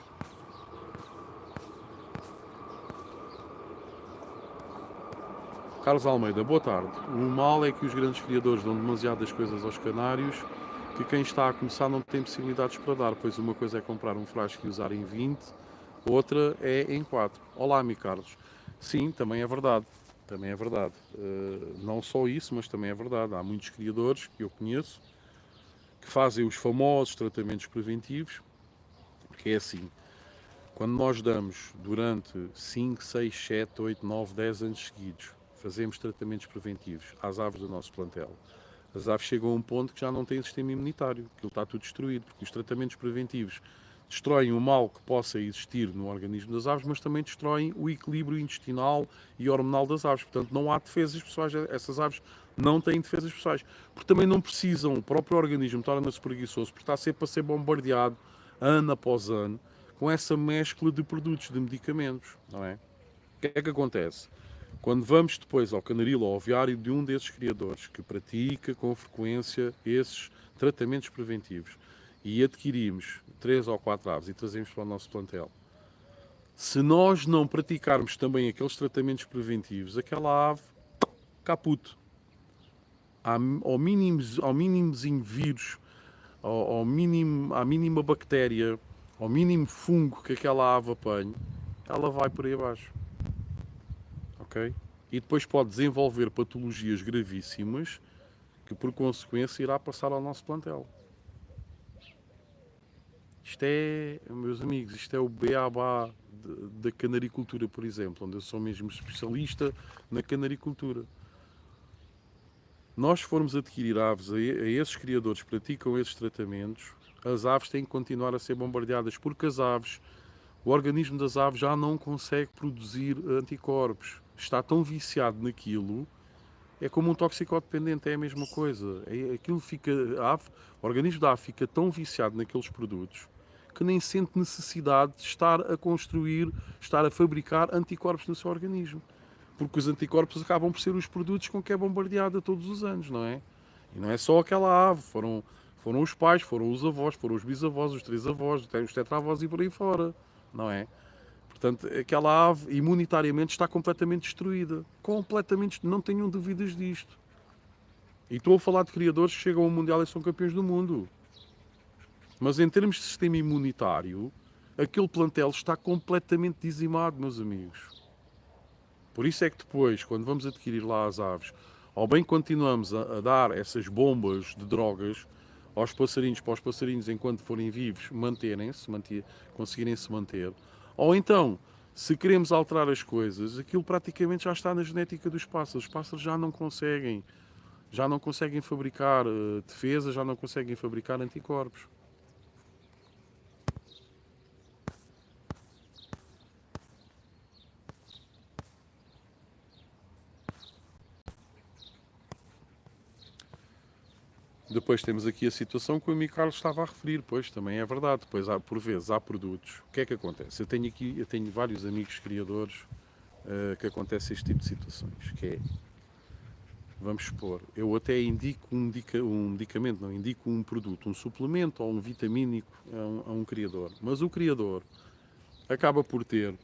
Carlos Almeida, boa tarde. O mal é que os grandes criadores dão demasiadas coisas aos canários que quem está a começar não tem possibilidades para dar, pois uma coisa é comprar um frasco e usar em 20, outra é em 4. Olá, amigo Carlos. Sim, também é verdade. Também é verdade. Não só isso, mas também é verdade. Há muitos criadores que eu conheço que fazem os famosos tratamentos preventivos, porque é assim, quando nós damos durante 5, 6, 7, 8, 9, 10 anos seguidos, fazemos tratamentos preventivos às aves do nosso plantel, as aves chegam a um ponto que já não têm sistema imunitário, aquilo está tudo destruído, porque os tratamentos preventivos destroem o mal que possa existir no organismo das aves, mas também destroem o equilíbrio intestinal e hormonal das aves. Portanto, não há defesas pessoais, essas aves não têm defesas pessoais, porque também não precisam, o próprio organismo torna-se preguiçoso, porque está sempre a ser bombardeado, ano após ano, com essa mescla de produtos, de medicamentos, não é? O que é que acontece? Quando vamos depois ao canaril ou ao aviário de um desses criadores que pratica com frequência esses tratamentos preventivos e adquirimos 3 ou 4 aves e trazemos para o nosso plantel, se nós não praticarmos também aqueles tratamentos preventivos, aquela ave, caputo. Ao mínimozinho vírus, à mínima bactéria, ao mínimo fungo que aquela ave apanhe, ela vai por aí abaixo. Ok? E depois pode desenvolver patologias gravíssimas que, por consequência, irá passar ao nosso plantel. Isto é, meus amigos, isto é o beabá da canaricultura, por exemplo, onde eu sou mesmo especialista na canaricultura. Nós formos adquirir aves a esses criadores que praticam esses tratamentos, as aves têm que continuar a ser bombardeadas, porque as aves, o organismo das aves já não consegue produzir anticorpos. Está tão viciado naquilo, é como um toxicodependente, é a mesma coisa. Aquilo fica, o organismo da ave fica tão viciado naqueles produtos que nem sente necessidade de estar a construir, estar a fabricar anticorpos no seu organismo. Porque os anticorpos acabam por ser os produtos com que é bombardeada todos os anos, não é? E não é só aquela ave, foram os pais, foram os avós, foram os bisavós, os trisavós, os tetravós e por aí fora, não é? Portanto, aquela ave imunitariamente está completamente destruída. Completamente, não tenham dúvidas disto. E estou a falar de criadores que chegam ao Mundial e são campeões do mundo. Mas em termos de sistema imunitário, aquele plantel está completamente dizimado, meus amigos. Por isso é que depois, quando vamos adquirir lá as aves, ou bem continuamos a dar essas bombas de drogas aos passarinhos, para os passarinhos, enquanto forem vivos, conseguirem se manter, ou então, se queremos alterar as coisas, aquilo praticamente já está na genética dos pássaros. Os pássaros já não conseguem fabricar defesa, já não conseguem fabricar anticorpos. Depois temos aqui a situação que o amigo Carlos estava a referir, pois também é verdade. Depois, por vezes, há produtos. O que é que acontece? Eu tenho vários amigos criadores que acontece este tipo de situações, que é, vamos supor, eu até indico um medicamento, não, indico um produto, um suplemento ou um vitamínico a um criador. Mas o criador acaba por ter,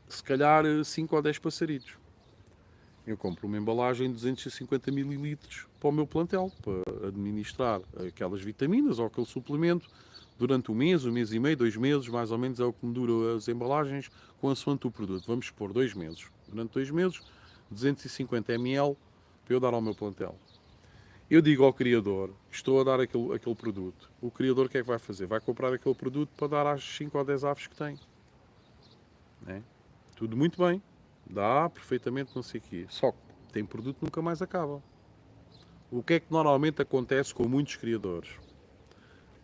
se calhar, 5 ou 10 passaritos. Eu compro uma embalagem de 250 mililitros para o meu plantel, para administrar aquelas vitaminas ou aquele suplemento durante um mês e meio, 2 meses, mais ou menos é o que me dura as embalagens, consoante o produto. Vamos supor 2 meses. Durante 2 meses, 250 ml para eu dar ao meu plantel. Eu digo ao criador que estou a dar aquele produto. O criador o que é que vai fazer? Vai comprar aquele produto para dar às 5 ou 10 aves que tem. Né? Tudo muito bem. Dá perfeitamente não sei o quê. Só que tem produto que nunca mais acaba. O que é que normalmente acontece com muitos criadores?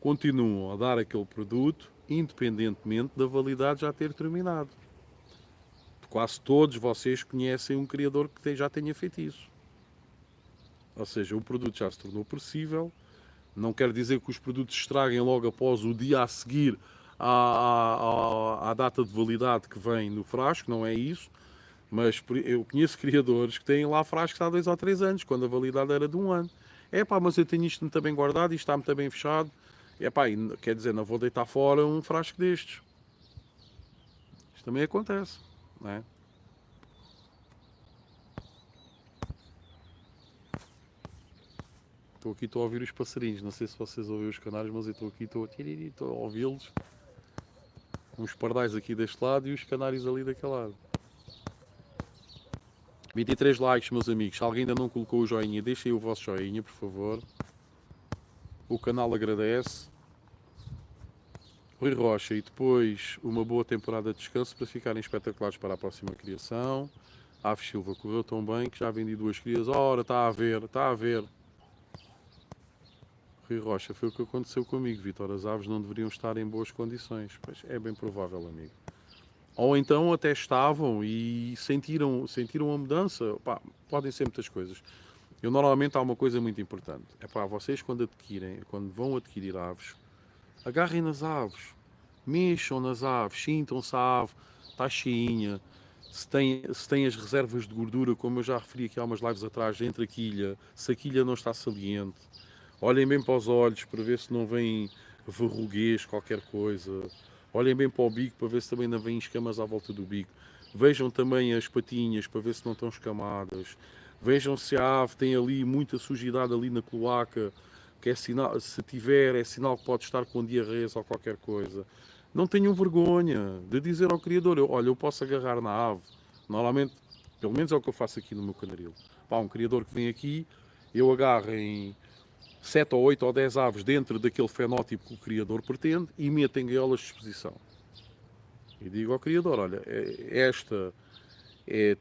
Continuam a dar aquele produto independentemente da validade já ter terminado. Quase todos vocês conhecem um criador que já tenha feito isso. Ou seja, o produto já se tornou perecível. Não quer dizer que os produtos estraguem logo após o dia a seguir à data de validade que vem no frasco, não é isso. Mas eu conheço criadores que têm lá frascos há 2 ou 3 anos, quando a validade era de 1 ano. É pá, mas eu tenho isto muito bem guardado, isto está muito bem fechado. É pá, quer dizer, não vou deitar fora um frasco destes. Isto também acontece, não é? Estou a ouvir os passarinhos, não sei se vocês ouvem os canários, mas eu estou a ouvi-los. Uns pardais aqui deste lado e os canários ali daquele lado. 23 likes, meus amigos. Se alguém ainda não colocou o joinha, deixem o vosso joinha, por favor. O canal agradece. Rui Rocha, e depois uma boa temporada de descanso para ficarem espetaculares para a próxima criação. Aves Silva correu tão bem que já vendi 2 crias. Ora, está a ver, está a ver. Rui Rocha, foi o que aconteceu comigo, Vitor. As aves não deveriam estar em boas condições. Pois é bem provável, amigo. Ou então até estavam e sentiram a mudança. Pá, podem ser muitas coisas. Eu normalmente há uma coisa muito importante. É para vocês quando vão adquirir aves, agarrem nas aves, mexam nas aves, sintam-se a ave, está cheinha. Se tem as reservas de gordura, como eu já referi aqui há umas lives atrás, entre a quilha, se a quilha não está saliente, olhem bem para os olhos para ver se não vem verruguez, qualquer coisa. Olhem bem para o bico para ver se também não vêm escamas à volta do bico. Vejam também as patinhas para ver se não estão escamadas. Vejam se a ave tem ali muita sujidade ali na cloaca, que é sinal, se tiver, é sinal que pode estar com diarreia ou qualquer coisa. Não tenham vergonha de dizer ao criador, olha, eu posso agarrar na ave. Normalmente, pelo menos é o que eu faço aqui no meu canaril. Pá, um criador que vem aqui, eu agarro em 7 ou 8 ou 10 aves dentro daquele fenótipo que o criador pretende e meto em gaiolas de exposição. E digo ao criador, olha,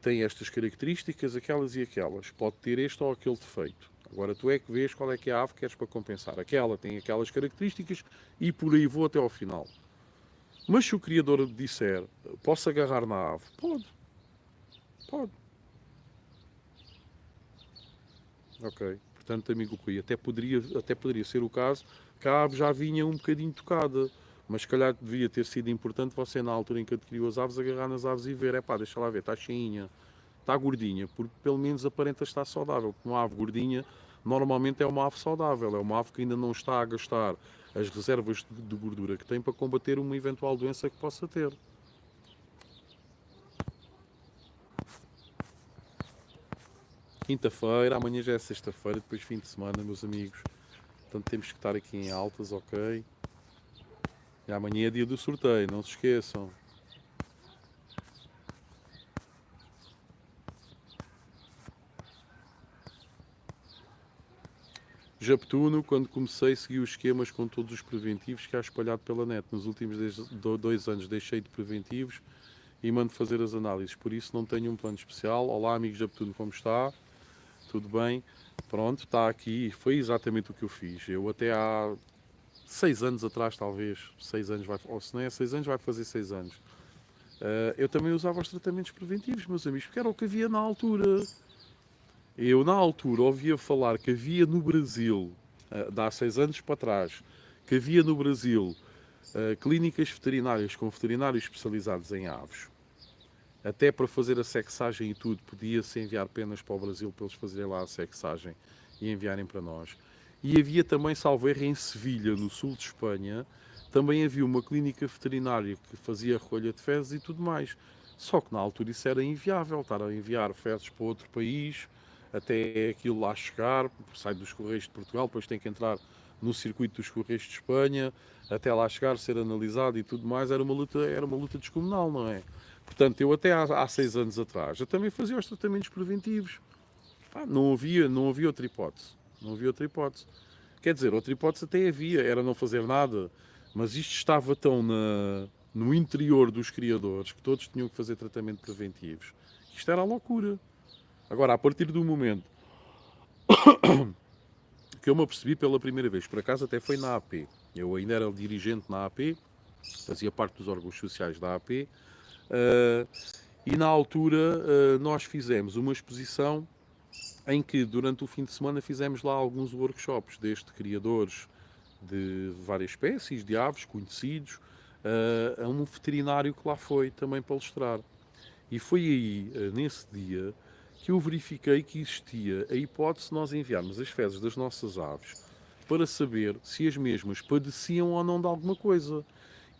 tem estas características, aquelas e aquelas. Pode ter este ou aquele defeito. Agora tu é que vês qual é que é a ave que queres para compensar. Aquela tem aquelas características e por aí vou até ao final. Mas se o criador disser, posso agarrar na ave? Pode. Pode. Ok. Portanto, amigo Rui, até poderia ser o caso que a ave já vinha um bocadinho tocada. Mas se calhar devia ter sido importante você, na altura em que adquiriu as aves, agarrar nas aves e ver, deixa lá ver, está cheinha, está gordinha, porque pelo menos aparenta estar saudável. Porque uma ave gordinha normalmente é uma ave saudável, é uma ave que ainda não está a gastar as reservas de gordura que tem para combater uma eventual doença que possa ter. Quinta-feira, amanhã já é sexta-feira, depois fim de semana, meus amigos. Portanto, temos que estar aqui em altas, ok? E amanhã é dia do sorteio, não se esqueçam. Japtuno, quando comecei, segui os esquemas com todos os preventivos que há espalhado pela net. Nos últimos 2 anos deixei de preventivos e mando fazer as análises. Por isso não tenho um plano especial. Olá, amigo Japtuno, como está? Tudo bem? Pronto, está aqui. Foi exatamente o que eu fiz. Eu até há 6 anos atrás, talvez, 6 anos, ou se não é 6 anos, vai fazer 6 anos. Eu também usava os tratamentos preventivos, meus amigos, porque era o que havia na altura. Eu, na altura, ouvia falar que havia no Brasil de há 6 anos para trás, que havia no Brasil clínicas veterinárias com veterinários especializados em aves, até para fazer a sexagem e tudo, podia-se enviar penas para o Brasil para eles fazerem lá a sexagem e enviarem para nós. E havia também, salvo erro, em Sevilha, no sul de Espanha, também havia uma clínica veterinária que fazia recolha de fezes e tudo mais. Só que na altura isso era inviável, estar a enviar fezes para outro país, até aquilo lá chegar, sai dos Correios de Portugal, depois tem que entrar no circuito dos Correios de Espanha, até lá chegar, ser analisado e tudo mais, era uma luta descomunal, não é? Portanto, eu até há 6 anos atrás, eu também fazia os tratamentos preventivos. Não havia outra hipótese. Não havia outra hipótese. Quer dizer, outra hipótese até havia, era não fazer nada. Mas isto estava tão no interior dos criadores que todos tinham que fazer tratamento preventivos. Isto era a loucura. Agora, a partir do momento que eu me apercebi pela primeira vez, por acaso até foi na AP. Eu ainda era dirigente na AP, fazia parte dos órgãos sociais da AP. E na altura nós fizemos uma exposição em que durante o fim de semana fizemos lá alguns workshops, desde criadores de várias espécies de aves conhecidos, a um veterinário que lá foi também palestrar. E foi aí, nesse dia, que eu verifiquei que existia a hipótese de nós enviarmos as fezes das nossas aves para saber se as mesmas padeciam ou não de alguma coisa.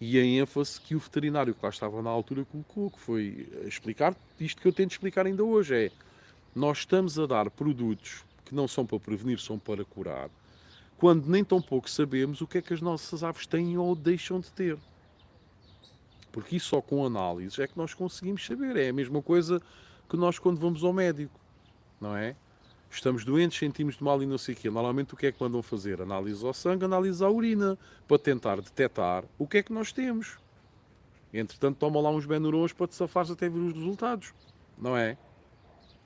E a ênfase que o veterinário que lá estava na altura colocou, que foi explicar isto que eu tento explicar ainda hoje, é nós estamos a dar produtos que não são para prevenir, são para curar, quando nem tão pouco sabemos o que é que as nossas aves têm ou deixam de ter. Porque isso só com análises é que nós conseguimos saber. É a mesma coisa que nós quando vamos ao médico, não é? Estamos doentes, sentimos de mal e não sei o quê. Normalmente o que é que mandam fazer? Análise ao sangue, análise à urina, para tentar detectar o que é que nós temos. Entretanto, toma lá uns Benurons para te safares até ver os resultados, não é?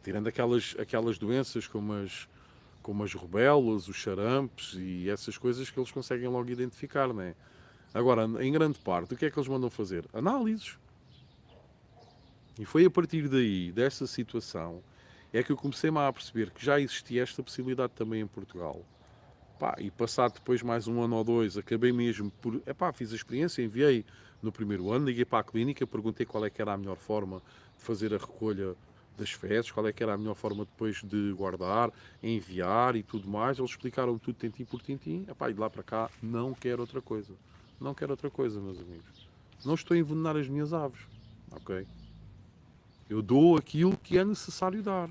Tirando aquelas doenças como as rubelas, os xarampes e essas coisas que eles conseguem logo identificar, não é? Agora, em grande parte, o que é que eles mandam fazer? Análises. E foi a partir daí, dessa situação, é que eu comecei-me a perceber que já existia esta possibilidade também em Portugal. Pá, e passado depois mais um ano ou dois, acabei mesmo por... fiz a experiência, enviei no primeiro ano, liguei para a clínica, perguntei qual é que era a melhor forma de fazer a recolha das fezes, qual é que era a melhor forma depois de guardar, enviar e tudo mais. Eles explicaram tudo tintim por tintim. E de lá para cá não quero outra coisa. Não quero outra coisa, meus amigos. Não estou a envenenar as minhas aves, ok? Eu dou aquilo que é necessário dar.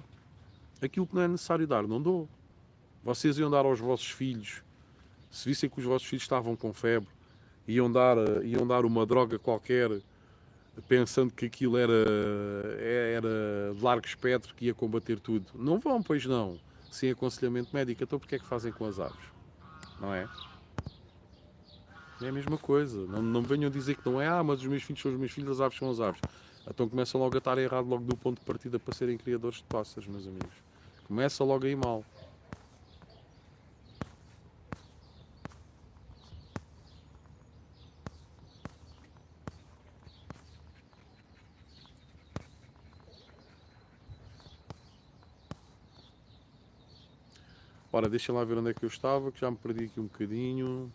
Aquilo que não é necessário dar, não dou. Vocês iam dar aos vossos filhos, se vissem que os vossos filhos estavam com febre, iam dar uma droga qualquer, pensando que aquilo era de largo espectro, que ia combater tudo. Não vão, pois não. Sem aconselhamento médico. Então porquê é que fazem com as aves? Não é? É a mesma coisa. Não me venham dizer que não é, mas os meus filhos são os meus filhos, as aves são as aves. Então começam logo a estar errado logo do ponto de partida para serem criadores de pássaros, meus amigos. Começa logo aí mal. Ora, deixa lá ver onde é que eu estava, que já me perdi aqui um bocadinho.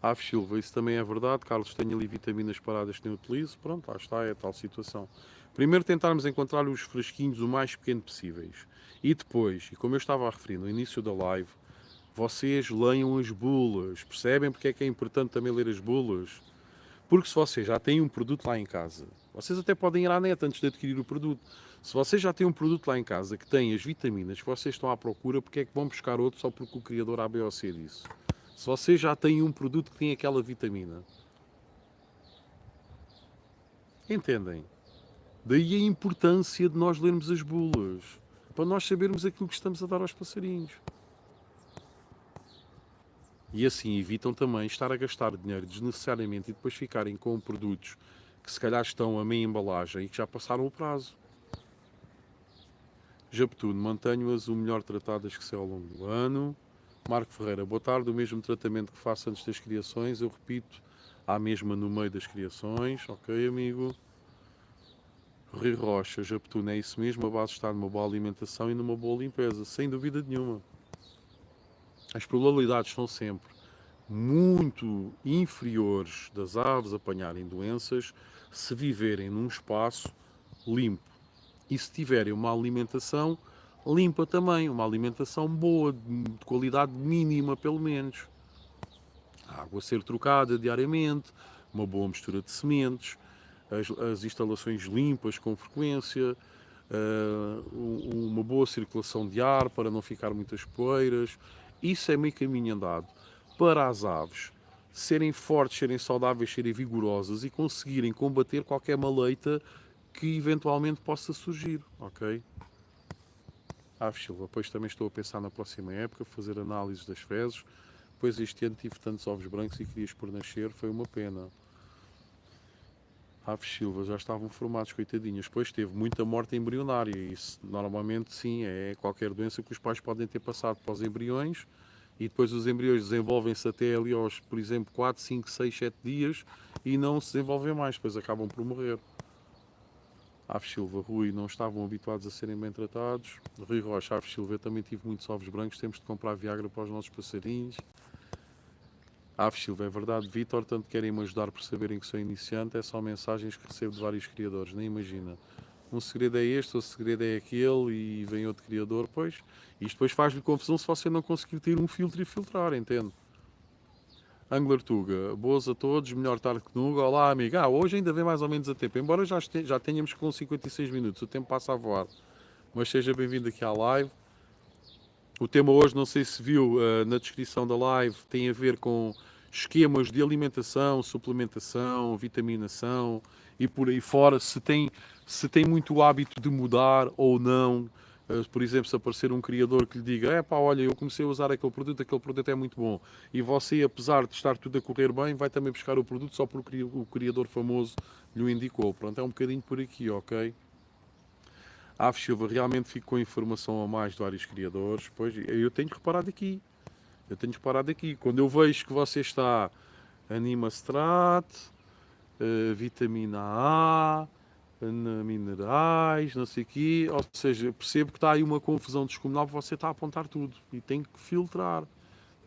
Aves Silva, isso também é verdade. Carlos, tenho ali vitaminas paradas que nem utilizo. Pronto, lá está, é a tal situação. Primeiro tentarmos encontrar os frasquinhos o mais pequeno possíveis. E depois, e como eu estava a referir no início da live, vocês leiam as bulas. Percebem porque é que é importante também ler as bulas? Porque se vocês já têm um produto lá em casa, vocês até podem ir à net antes de adquirir o produto. Se vocês já têm um produto lá em casa que tem as vitaminas que vocês estão à procura, porque é que vão buscar outro só porque o criador A, B ou C disse? Se vocês já têm um produto que tem aquela vitamina. Entendem? Daí a importância de nós lermos as bulas. Para nós sabermos aquilo que estamos a dar aos passarinhos. E assim evitam também estar a gastar dinheiro desnecessariamente e depois ficarem com produtos que se calhar estão a meia embalagem e que já passaram o prazo. Japtuno, mantenho-as o melhor tratadas que sei ao longo do ano. Marco Ferreira, boa tarde. O mesmo tratamento que faço antes das criações, eu repito, à mesma no meio das criações. Ok, amigo. Rui Rocha, Japetuna, é isso mesmo, a base está numa boa alimentação e numa boa limpeza, sem dúvida nenhuma. As probabilidades são sempre muito inferiores das aves apanharem doenças se viverem num espaço limpo. E se tiverem uma alimentação limpa também, uma alimentação boa, de qualidade mínima pelo menos. A água a ser trocada diariamente, uma boa mistura de sementes, as instalações limpas com frequência, uma boa circulação de ar para não ficar muitas poeiras. Isso é meio caminho andado para as aves serem fortes, serem saudáveis, serem vigorosas e conseguirem combater qualquer maleita que eventualmente possa surgir, ok? Aves Silva, pois também estou a pensar na próxima época, fazer análises das fezes, pois este ano tive tantos ovos brancos e querias por nascer, foi uma pena. Aves Silva já estavam formados, coitadinhas, pois teve muita morte embrionária, isso normalmente sim, é qualquer doença que os pais podem ter passado para os embriões, e depois os embriões desenvolvem-se até ali aos, por exemplo, 4, 5, 6, 7 dias e não se desenvolvem mais, depois acabam por morrer. Aves Silva, Rui, não estavam habituados a serem bem tratados. Rui Rocha, Aves Silva, eu também tive muitos ovos brancos, temos de comprar Viagra para os nossos passarinhos. Aves Silva, é verdade, Vítor, tanto querem-me ajudar por saberem que sou iniciante, é só mensagens que recebo de vários criadores, nem imagina. Um segredo é este, outro segredo é aquele, e vem outro criador, pois. Isto depois faz-lhe confusão se você não conseguir ter um filtro e filtrar, entende? Angler Tuga, boas a todos, melhor tarde que nunca. Olá, amigo. Hoje ainda vem mais ou menos a tempo, embora já tenhamos com 56 minutos, o tempo passa a voar. Mas seja bem-vindo aqui à live. O tema hoje, não sei se viu na descrição da live, tem a ver com esquemas de alimentação, suplementação, vitaminação e por aí fora, se tem muito hábito de mudar ou não. Por exemplo, se aparecer um criador que lhe diga: olha, eu comecei a usar aquele produto é muito bom. E você, apesar de estar tudo a correr bem, vai também buscar o produto só porque o criador famoso lhe o indicou. Pronto, é um bocadinho por aqui, ok? Aves Silva, realmente fico com informação a mais de vários criadores. Pois, eu tenho reparado aqui. Quando eu vejo que você está Animastrat, vitamina A, minerais, não sei o quê, ou seja, percebo que está aí uma confusão descomunal, você está a apontar tudo e tem que filtrar.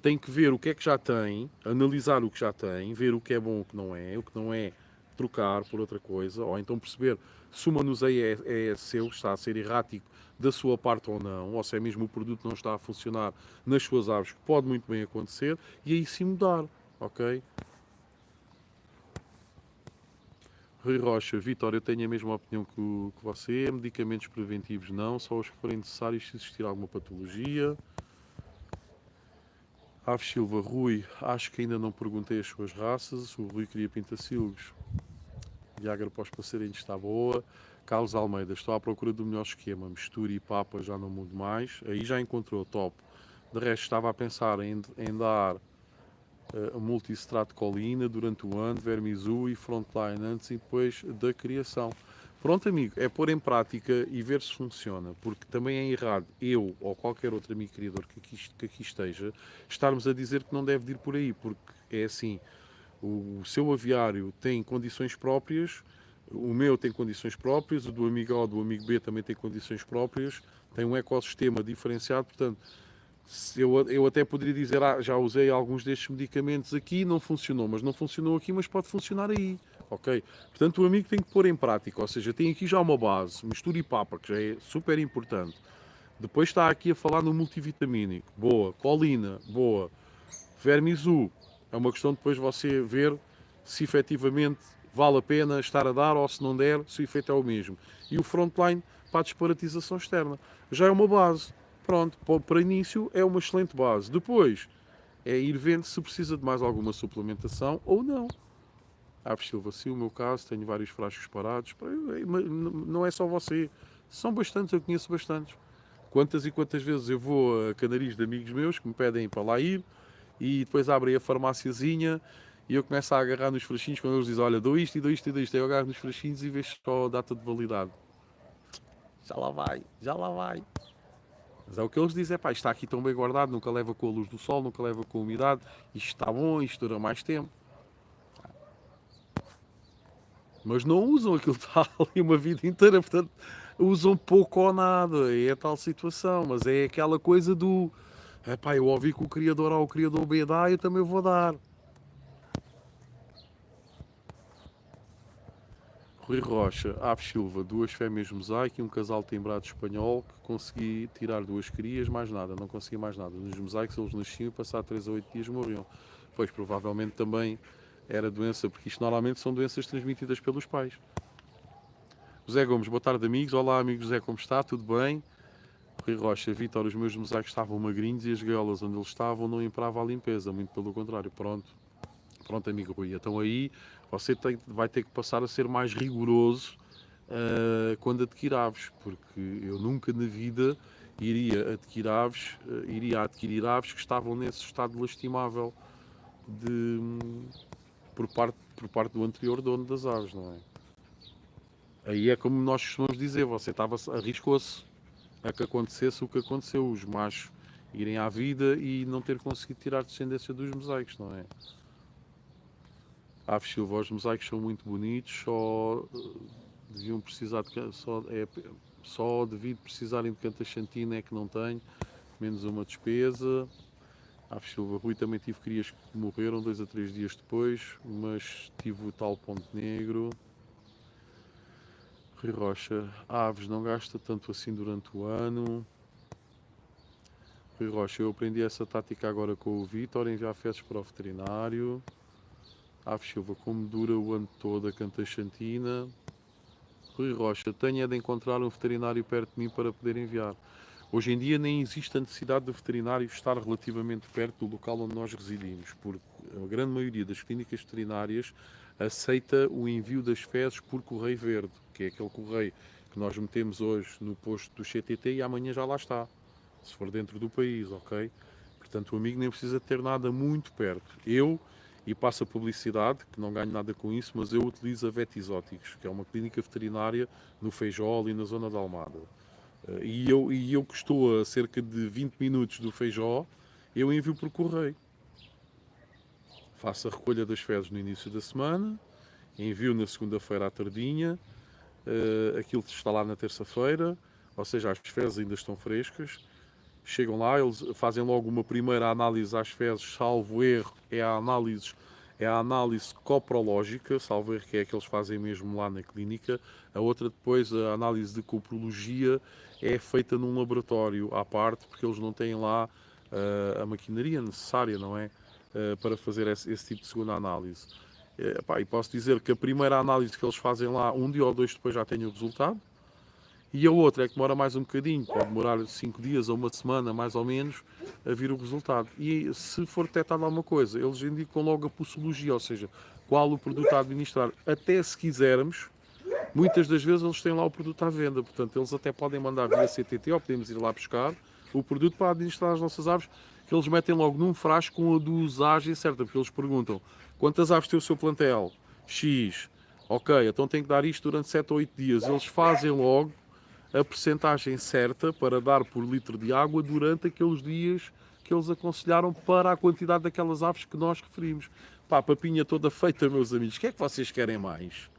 Tem que ver o que é que já tem, analisar o que já tem, ver o que é bom, o que não é, trocar por outra coisa, ou então perceber se o manuseio é seu, está a ser errático da sua parte ou não, ou se é mesmo o produto não está a funcionar nas suas aves, que pode muito bem acontecer, e aí sim mudar, ok? Rui Rocha, Vitor, eu tenho a mesma opinião que você, medicamentos preventivos não, só os que forem necessários se existir alguma patologia. Aves Silva, Rui, acho que ainda não perguntei as suas raças, o Rui queria pintacilgos. Viagra para os passarinhos está boa. Carlos Almeida, estou à procura do melhor esquema. Mistura e papa já não mudo mais. Aí já encontrou, top. De resto, estava a pensar em dar multistrato colina durante o ano, vermizu e frontline antes e depois da criação. Pronto, amigo, é pôr em prática e ver se funciona, porque também é errado eu ou qualquer outro amigo criador que aqui esteja estarmos a dizer que não deve ir por aí, porque é assim, o seu aviário tem condições próprias, o meu tem condições próprias, o do amigo A ou do amigo B também tem condições próprias, tem um ecossistema diferenciado, portanto, eu até poderia dizer, já usei alguns destes medicamentos aqui, não funcionou, mas não funcionou aqui, mas pode funcionar aí, ok? Portanto, o amigo tem que pôr em prática, ou seja, tem aqui já uma base, mistura e papa, que já é super importante. Depois está aqui a falar no multivitamínico, boa, colina, boa, vermizu, é uma questão de depois você ver se efetivamente vale a pena estar a dar ou se não der, se o efeito é o mesmo. E o frontline para a disparatização externa. Já é uma base. Pronto, para início é uma excelente base. Depois é ir vendo se precisa de mais alguma suplementação ou não. Aves Silva, sim, o meu caso, tenho vários frascos parados. Não é só você, são bastantes, eu conheço bastantes. Quantas e quantas vezes eu vou a canariz de amigos meus que me pedem para lá ir e depois abrem a farmáciazinha e eu começo a agarrar nos frasquinhos quando eles dizem, olha, dou isto e dou isto e dou isto. Eu agarro nos frasquinhos e vejo só a data de validade. Já lá vai, já lá vai. Mas é o que eles dizem, pá, isto está aqui tão bem guardado, nunca leva com a luz do sol, nunca leva com a umidade, isto está bom, isto dura mais tempo. Mas não usam aquilo que está ali uma vida inteira, portanto, usam pouco ou nada, é a tal situação, mas é aquela coisa do, pá, eu ouvi que o criador B dá, eu também vou dar. Rui Rocha, Aves Silva, duas fêmeas mosaico e um casal timbrado espanhol que consegui tirar duas crias, mais nada, não consegui mais nada. Nos mosaicos eles nasciam e passado 3 a 8 dias morriam. Pois provavelmente também era doença, porque isto normalmente são doenças transmitidas pelos pais. José Gomes, boa tarde amigos. Olá amigo José, como está? Tudo bem? Rui Rocha, Vítor, os meus mosaicos estavam magrinhos e as gaiolas onde eles estavam não imprava a limpeza, muito pelo contrário. Pronto amigo Rui, então aí você vai ter que passar a ser mais rigoroso quando adquirir aves, porque eu nunca na vida iria adquirir aves que estavam nesse estado lastimável de, por parte do anterior dono das aves, não é? Aí é como nós costumamos dizer, você arriscou-se a que acontecesse o que aconteceu, os machos irem à vida e não ter conseguido tirar descendência dos mosaicos, não é? Aves Silva, os mosaicos são muito bonitos, deviam precisar de só devido precisarem de cantaxantina é que não tenho, menos uma despesa. Aves Silva, Rui, também tive crias que morreram 2 a 3 dias depois, mas tive o tal ponto negro. Rui Rocha, aves não gasta tanto assim durante o ano. Rui Rocha, eu aprendi essa tática agora com o Vítor, enviar fezes para o veterinário. Aves Silva, como dura o ano todo a cantaxantina. Rui Rocha, tenho é de encontrar um veterinário perto de mim para poder enviar. Hoje em dia nem existe a necessidade do veterinário estar relativamente perto do local onde nós residimos, porque a grande maioria das clínicas veterinárias aceita o envio das fezes por correio verde, que é aquele correio que nós metemos hoje no posto do CTT e amanhã já lá está, se for dentro do país, ok? Portanto, o amigo nem precisa ter nada muito perto. E passo a publicidade, que não ganho nada com isso, mas eu utilizo a Vet Exóticos, que é uma clínica veterinária no Feijó e na zona da Almada. E eu que estou a cerca de 20 minutos do Feijó, eu envio por correio. Faço a recolha das fezes no início da semana, envio na segunda-feira à tardinha, aquilo está lá na terça-feira, ou seja, as fezes ainda estão frescas. Chegam lá, eles fazem logo uma primeira análise às fezes, salvo erro, é a análise coprológica, salvo erro, que é a que eles fazem mesmo lá na clínica. A outra depois, a análise de coprologia, é feita num laboratório à parte, porque eles não têm lá a maquinaria necessária, não é? Para fazer esse tipo de segunda análise. E posso dizer que a primeira análise que eles fazem lá, um dia ou dois depois já tem o resultado. E a outra é que demora mais um bocadinho, pode demorar 5 dias ou uma semana, mais ou menos, a vir o resultado. E se for detectado alguma coisa, eles indicam logo a posologia, ou seja, qual o produto a administrar. Até se quisermos, muitas das vezes eles têm lá o produto à venda, portanto, eles até podem mandar via CTT ou podemos ir lá buscar o produto para administrar as nossas aves, que eles metem logo num frasco com a dosagem certa, porque eles perguntam quantas aves tem o seu plantel? X. Ok, então tem que dar isto durante 7 ou 8 dias. Eles fazem logo a percentagem certa para dar por litro de água durante aqueles dias que eles aconselharam para a quantidade daquelas aves que nós referimos. Pá, a papinha toda feita, meus amigos. O que é que vocês querem mais?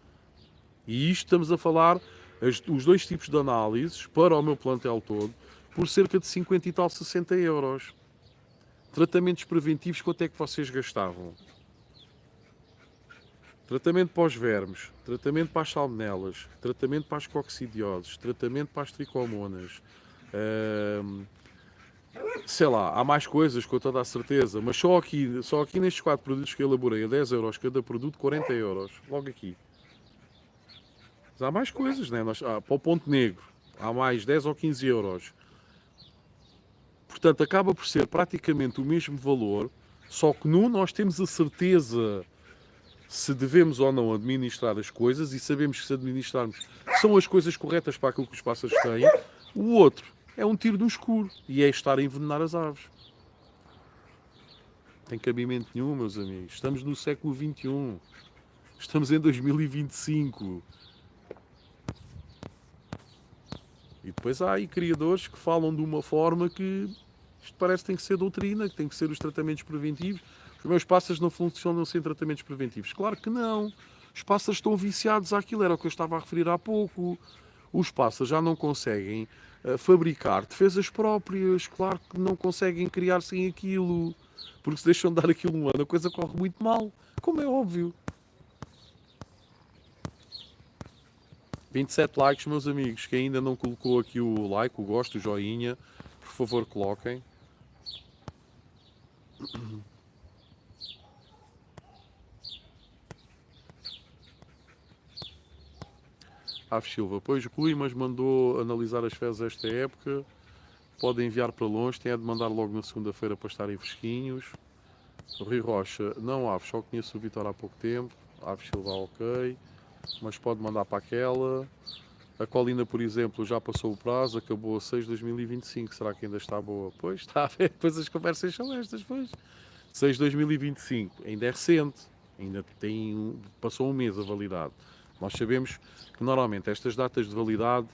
E isto estamos a falar, os dois tipos de análises para o meu plantel todo, por cerca de 50 e tal, 60 euros. Tratamentos preventivos, quanto é que vocês gastavam? Tratamento para os vermes, tratamento para as salmonelas, tratamento para as coccidioses, tratamento para as tricomonas. Sei lá, há mais coisas com toda a certeza, mas só aqui nestes 4 produtos que eu elaborei a 10 euros cada produto, 40 euros. Logo aqui. Mas há mais coisas, né? Para o ponto negro, há mais 10 ou 15 euros. Portanto, acaba por ser praticamente o mesmo valor, só que num nós temos a certeza se devemos ou não administrar as coisas e sabemos que se administrarmos são as coisas corretas para aquilo que os pássaros têm. O outro é um tiro no escuro e é estar a envenenar as aves. Não tem cabimento nenhum, meus amigos. Estamos no século XXI. Estamos em 2025. E depois há aí criadores que falam de uma forma que isto parece que tem que ser doutrina, que tem que ser os tratamentos preventivos. Os meus pássaros não funcionam sem tratamentos preventivos. Claro que não. Os pássaros estão viciados àquilo, era o que eu estava a referir há pouco. Os pássaros já não conseguem fabricar defesas próprias. Claro que não conseguem criar sem aquilo. Porque se deixam de dar aquilo um ano, a coisa corre muito mal. Como é óbvio. 27 likes, meus amigos. Quem ainda não colocou aqui o like, o gosto, o joinha, por favor coloquem. Aves Silva, pois Rui, mas mandou analisar as fezes esta época. Pode enviar para longe, tem a de mandar logo na segunda-feira para estarem fresquinhos. Rui Rocha, não Aves, só conheço o Vitor há pouco tempo. Aves Silva, ok. Mas pode mandar para aquela. A Colina, por exemplo, já passou o prazo, acabou a 6 de 2025. Será que ainda está boa? Pois, está a ver. Depois as conversas são estas, pois. 6 de 2025, ainda é recente. Ainda tem, passou um mês a validade. Nós sabemos que normalmente estas datas de validade,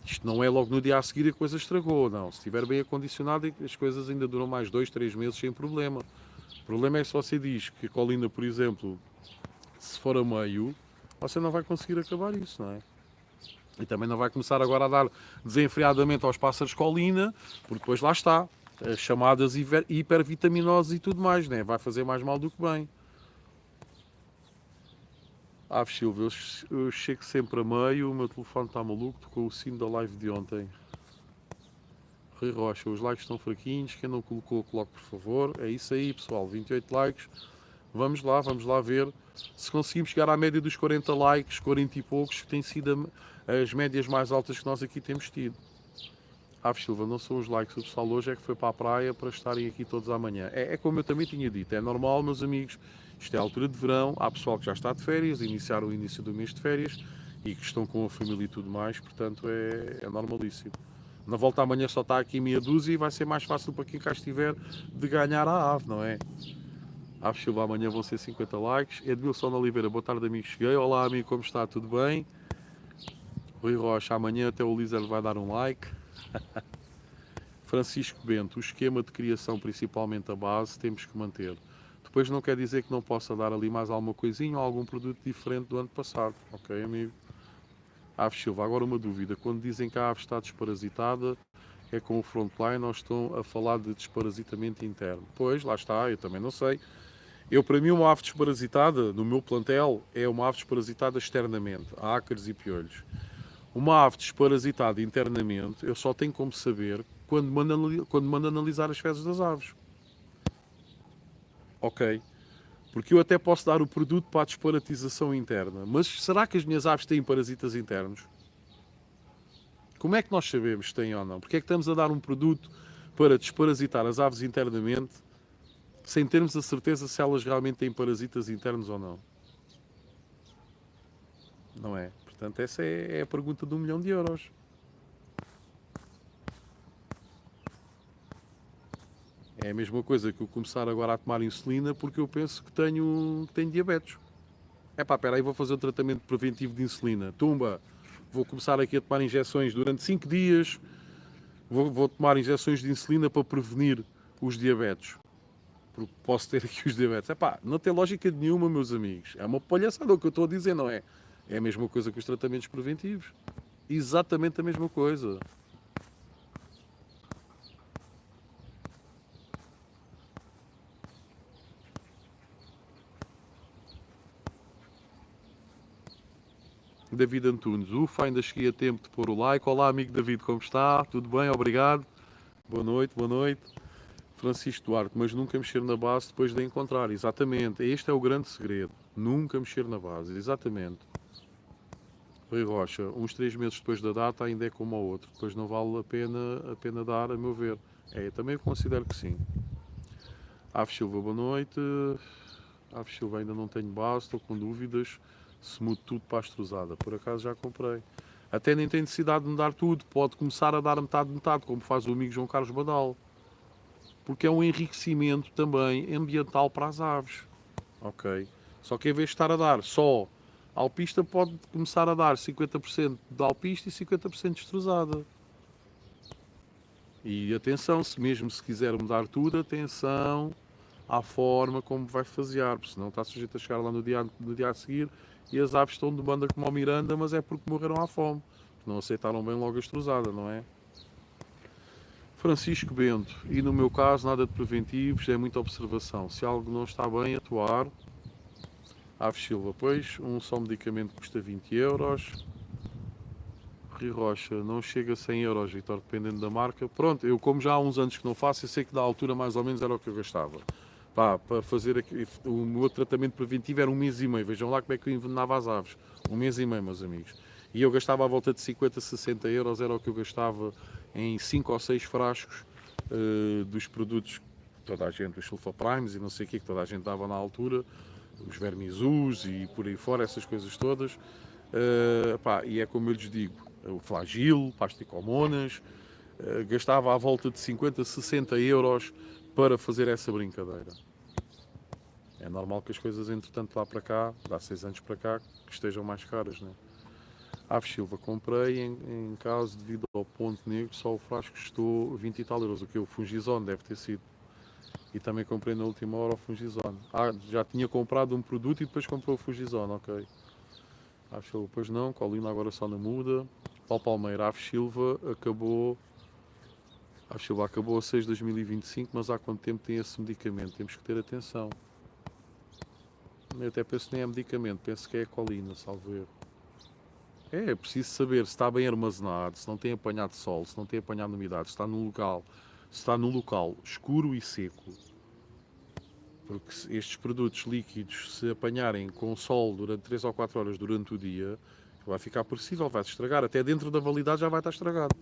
isto não é logo no dia a seguir a coisa estragou, não. Se estiver bem acondicionado, as coisas ainda duram mais 2, 3 meses sem problema. O problema é que se você diz que a Colina, por exemplo, se for a meio, você não vai conseguir acabar isso, não é? E também não vai começar agora a dar desenfreadamente aos pássaros colina, porque depois lá está, as chamadas hipervitaminoses e tudo mais, né? Vai fazer mais mal do que bem. Aves Silva, eu chego sempre a meio, o meu telefone está maluco, tocou o sino da live de ontem. Rui Rocha, os likes estão fraquinhos, quem não colocou, coloque por favor. É isso aí, pessoal, 28 likes. Vamos lá ver se conseguimos chegar à média dos 40 likes, 40 e poucos, que têm sido as médias mais altas que nós aqui temos tido. Aves Silva, não são os likes, o pessoal hoje é que foi para a praia para estarem aqui todos amanhã. É como eu também tinha dito, é normal, meus amigos, isto é a altura de verão, há pessoal que já está de férias, iniciaram o início do mês de férias e que estão com a família e tudo mais, portanto é normalíssimo. Na volta amanhã só está aqui meia dúzia e vai ser mais fácil para quem cá estiver de ganhar a ave, não é? Aves Silva, amanhã vão ser 50 likes. Edmilson Oliveira, boa tarde, amigo, cheguei. Olá, amigo, como está? Tudo bem? Rui Rocha, amanhã até o Lizer vai dar um like. Francisco Bento, o esquema de criação, principalmente a base, temos que manter. Depois não quer dizer que não possa dar ali mais alguma coisinha ou algum produto diferente do ano passado. Ok, amigo? Aves Silva, agora uma dúvida. Quando dizem que a ave está desparasitada, é com o frontline ou estão a falar de desparasitamento interno? Pois, lá está, eu também não sei. Para mim, uma ave desparasitada, no meu plantel, é uma ave desparasitada externamente, a ácaros e piolhos. Uma ave desparasitada internamente, eu só tenho como saber quando mando analisar as fezes das aves. Ok? Porque eu até posso dar o produto para a desparasitização interna, mas será que as minhas aves têm parasitas internos? Como é que nós sabemos se têm ou não? Porque é que estamos a dar um produto para desparasitar as aves internamente sem termos a certeza se elas realmente têm parasitas internos ou não? Não é? Portanto, essa é a pergunta de 1 milhão de euros. É a mesma coisa que eu começar agora a tomar insulina porque eu penso que tenho diabetes. Espera aí, vou fazer um tratamento preventivo de insulina. Tumba, vou começar aqui a tomar injeções durante 5 dias. Vou tomar injeções de insulina para prevenir os diabetes. Porque posso ter aqui os diabetes. Não tem lógica nenhuma, meus amigos. É uma palhaçada o que eu estou a dizer, não é? É a mesma coisa que os tratamentos preventivos. Exatamente a mesma coisa. David Antunes, ufa, ainda cheguei a tempo de pôr o like. Olá, amigo David, como está? Tudo bem? Obrigado. Boa noite, boa noite. Francisco Duarte, mas nunca mexer na base depois de a encontrar. Exatamente, este é o grande segredo. Nunca mexer na base, exatamente. Rui Rocha, uns 3 meses depois da data ainda é como ao outro. Depois não vale a pena dar, a meu ver. Eu também considero que sim. Aves Silva, boa noite. Aves Silva, ainda não tenho base, estou com dúvidas. Se mudo tudo pasteurosada. Por acaso já comprei. Até nem tem necessidade de me dar tudo. Pode começar a dar metade, como faz o amigo João Carlos Badal. Porque é um enriquecimento também ambiental para as aves. Ok? Só que em vez de estar a dar só alpista, pode começar a dar 50% de alpista e 50% de estruzada. E atenção, mesmo se quiser mudar tudo, atenção à forma como vai fasear, porque senão está sujeito a chegar lá no dia a seguir e as aves estão de banda como ao Miranda, mas é porque morreram à fome. Não aceitaram bem logo a estrusada, não é? Francisco Bento, e no meu caso nada de preventivos, é muita observação. Se algo não está bem, atuar. Aves Silva, pois, um só medicamento custa 20 euros. Rui Rocha, não chega a 100 euros, Vitor, dependendo da marca. Pronto, eu como já há uns anos que não faço, eu sei que da altura mais ou menos era o que eu gastava. Pá, para fazer aqui, o meu tratamento preventivo era 1 mês e meio. Vejam lá como é que eu envenenava as aves. 1 mês e meio, meus amigos. E eu gastava à volta de 50, 60 euros, era o que eu gastava em 5 ou 6 frascos dos produtos que toda a gente, os sulfaprimes e não sei o que toda a gente dava na altura, os vermisus e por aí fora, essas coisas todas. Pá, e é como eu lhes digo, o flagil, pasticomonas, gastava à volta de 50, 60 euros para fazer essa brincadeira. É normal que as coisas, entretanto, lá para cá, dá 6 anos para cá, que estejam mais caras, né? Aves Silva, comprei em caso devido ao ponto negro, só o frasco custou 20 e tal euros, o que o Fungizone deve ter sido. E também comprei na última hora o Fungizone. Já tinha comprado um produto e depois comprou o Fungizone, ok. Aves Silva, pois não, Colina agora só na muda. Paulo Palmeira, Aves Silva acabou a 6 de 2025, mas há quanto tempo tem esse medicamento? Temos que ter atenção. Eu até penso que nem é medicamento, penso que é a colina, salvo erro. É preciso saber se está bem armazenado, se não tem apanhado sol, se não tem apanhado umidade, se está num local escuro e seco. Porque estes produtos líquidos, se apanharem com sol durante 3 ou 4 horas durante o dia, vai ficar perecível, vai se estragar. Até dentro da validade já vai estar estragado.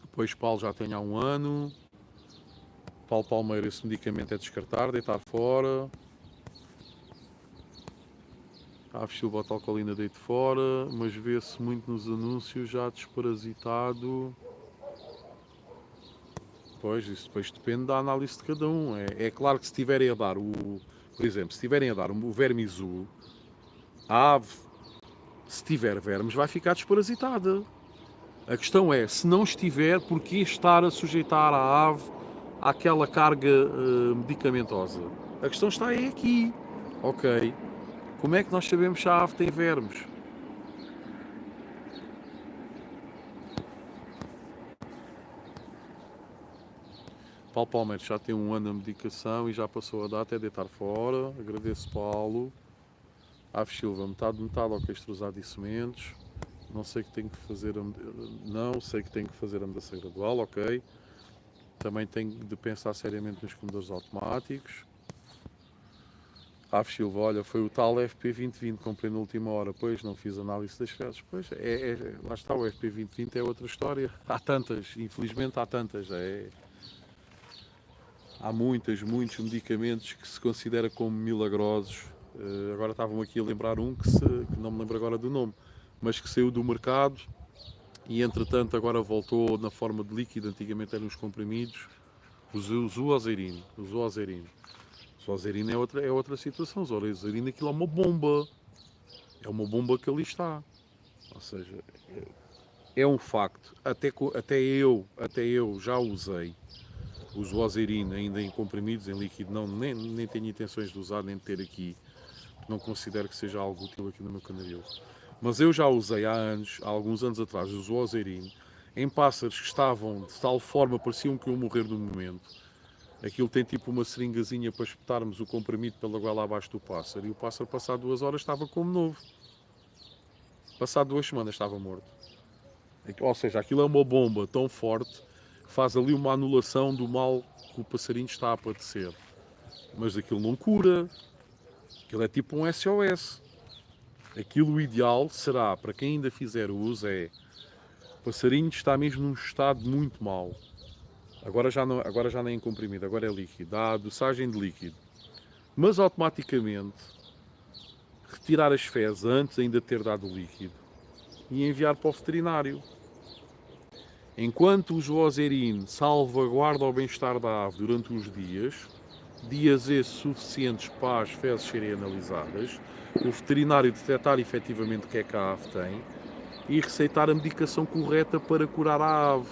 Depois Paulo já tem há 1 ano. Paulo Palmeira, esse medicamento é descartar, deitar fora. Aves Silva, tal colina deito fora, mas vê-se muito nos anúncios já desparasitado. Pois, isso depois depende da análise de cada um. É claro que se estiverem a dar por exemplo, se estiverem a dar o vermisu, a ave, se tiver vermes, vai ficar desparasitada. A questão é, se não estiver, porquê estar a sujeitar a ave àquela carga medicamentosa? A questão está aí aqui, ok? Como é que nós sabemos se a ave tem vermes? Paulo Palmeiras já tem 1 ano na medicação e já passou a data, é deitar fora. Agradeço, Paulo. Aves Silva, metade, ok, estrusado e sementes. Não sei que tenho que fazer a mudança gradual, ok. Também tenho de pensar seriamente nos comedores automáticos. Aves Silva, olha, foi o tal FP 2020, comprei na última hora, pois não fiz análise das fezes. Pois, lá está, o FP 2020 é outra história. Há tantas, infelizmente há tantas. Há muitos medicamentos que se considera como milagrosos. Agora estavam aqui a lembrar um que não me lembro agora do nome, mas que saiu do mercado e entretanto agora voltou na forma de líquido. Antigamente eram os comprimidos, o Zuozerin. O Zuozerin é outra situação. O Zuozerin, aquilo é uma bomba. É uma bomba que ali está. Ou seja, é um facto. Até eu já usei o Zuozerin ainda em comprimidos, em líquido. Nem tenho intenções de usar, nem de ter aqui. Não considero que seja algo útil aqui no meu canaril. Mas eu já usei há alguns anos atrás, o Zuozerin em pássaros que estavam de tal forma, pareciam que iam morrer no momento. Aquilo tem tipo uma seringazinha para espetarmos o comprimido pela goela abaixo do pássaro. E o pássaro, passado 2 horas, estava como novo. Passado 2 semanas, estava morto. Ou seja, aquilo é uma bomba tão forte que faz ali uma anulação do mal que o passarinho está a padecer. Mas aquilo não cura. Aquilo é tipo um SOS. Aquilo ideal será, para quem ainda fizer uso, o passarinho está mesmo num estado muito mau. Agora já não é em comprimido, agora é líquido. Dá a dosagem de líquido. Mas automaticamente retirar as fezes antes ainda de ter dado o líquido e enviar para o veterinário. Enquanto o Zuozerin salvaguarda o bem-estar da ave durante uns dias esses suficientes para as fezes serem analisadas, o veterinário detectar efetivamente o que é que a ave tem e receitar a medicação correta para curar a ave.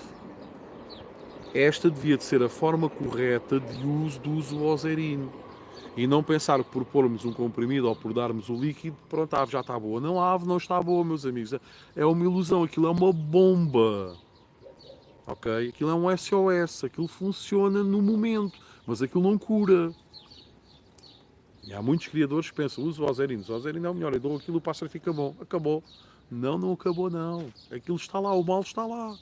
Esta devia de ser a forma correta de uso do usuoserino. E não pensar que por pormos um comprimido ou por darmos o líquido, pronto, a ave já está boa. Não, a ave não está boa, meus amigos. É uma ilusão, aquilo é uma bomba. Ok? Aquilo é um SOS, aquilo funciona no momento, mas aquilo não cura. E há muitos criadores que pensam, uso o ozerino é o melhor, eu dou aquilo, o pássaro fica bom. Acabou. Não, não acabou não. Aquilo está lá, o mal está lá.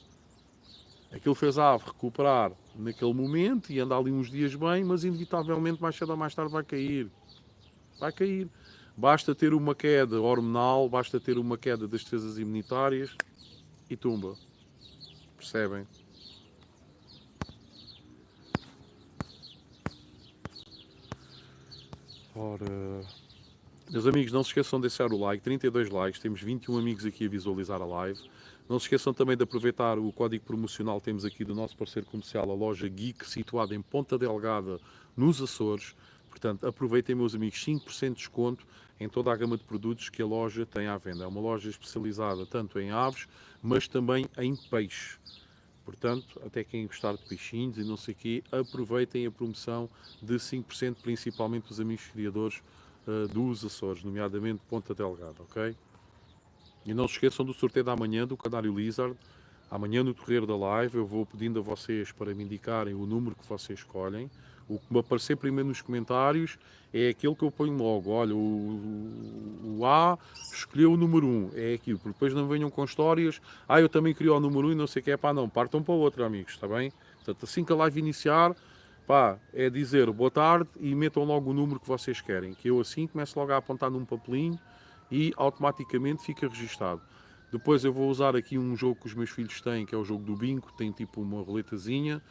Aquilo fez a ave recuperar naquele momento e anda ali uns dias bem, mas inevitavelmente mais cedo ou mais tarde vai cair. Vai cair. Basta ter uma queda hormonal, basta ter uma queda das defesas imunitárias e tumba. Percebem? Ora, meus amigos, não se esqueçam de deixar o like, 32 likes, temos 21 amigos aqui a visualizar a live. Não se esqueçam também de aproveitar o código promocional que temos aqui do nosso parceiro comercial, a loja Geek, situada em Ponta Delgada, nos Açores. Portanto, aproveitem, meus amigos, 5% de desconto em toda a gama de produtos que a loja tem à venda. É uma loja especializada tanto em aves, mas também em peixe. Portanto, até quem gostar de peixinhos e não sei o quê, aproveitem a promoção de 5%, principalmente os amigos criadores dos Açores, nomeadamente Ponta Delgada, ok? E não se esqueçam do sorteio da manhã do Canário Lizard. Amanhã no decorrer da live eu vou pedindo a vocês para me indicarem o número que vocês escolhem. O que me aparecer primeiro nos comentários é aquele que eu ponho logo. Olha, o A escolheu o número 1, é aquilo. Porque depois não venham com histórias. Ah, eu também queria o número 1 e não sei o que é. Pá, não, partam para o outro, amigos, está bem? Portanto, assim que a live iniciar, pá, é dizer boa tarde e metam logo o número que vocês querem. Que eu assim começo logo a apontar num papelinho e automaticamente fica registado. Depois eu vou usar aqui um jogo que os meus filhos têm, que é o jogo do bingo, tem tipo uma roletazinha,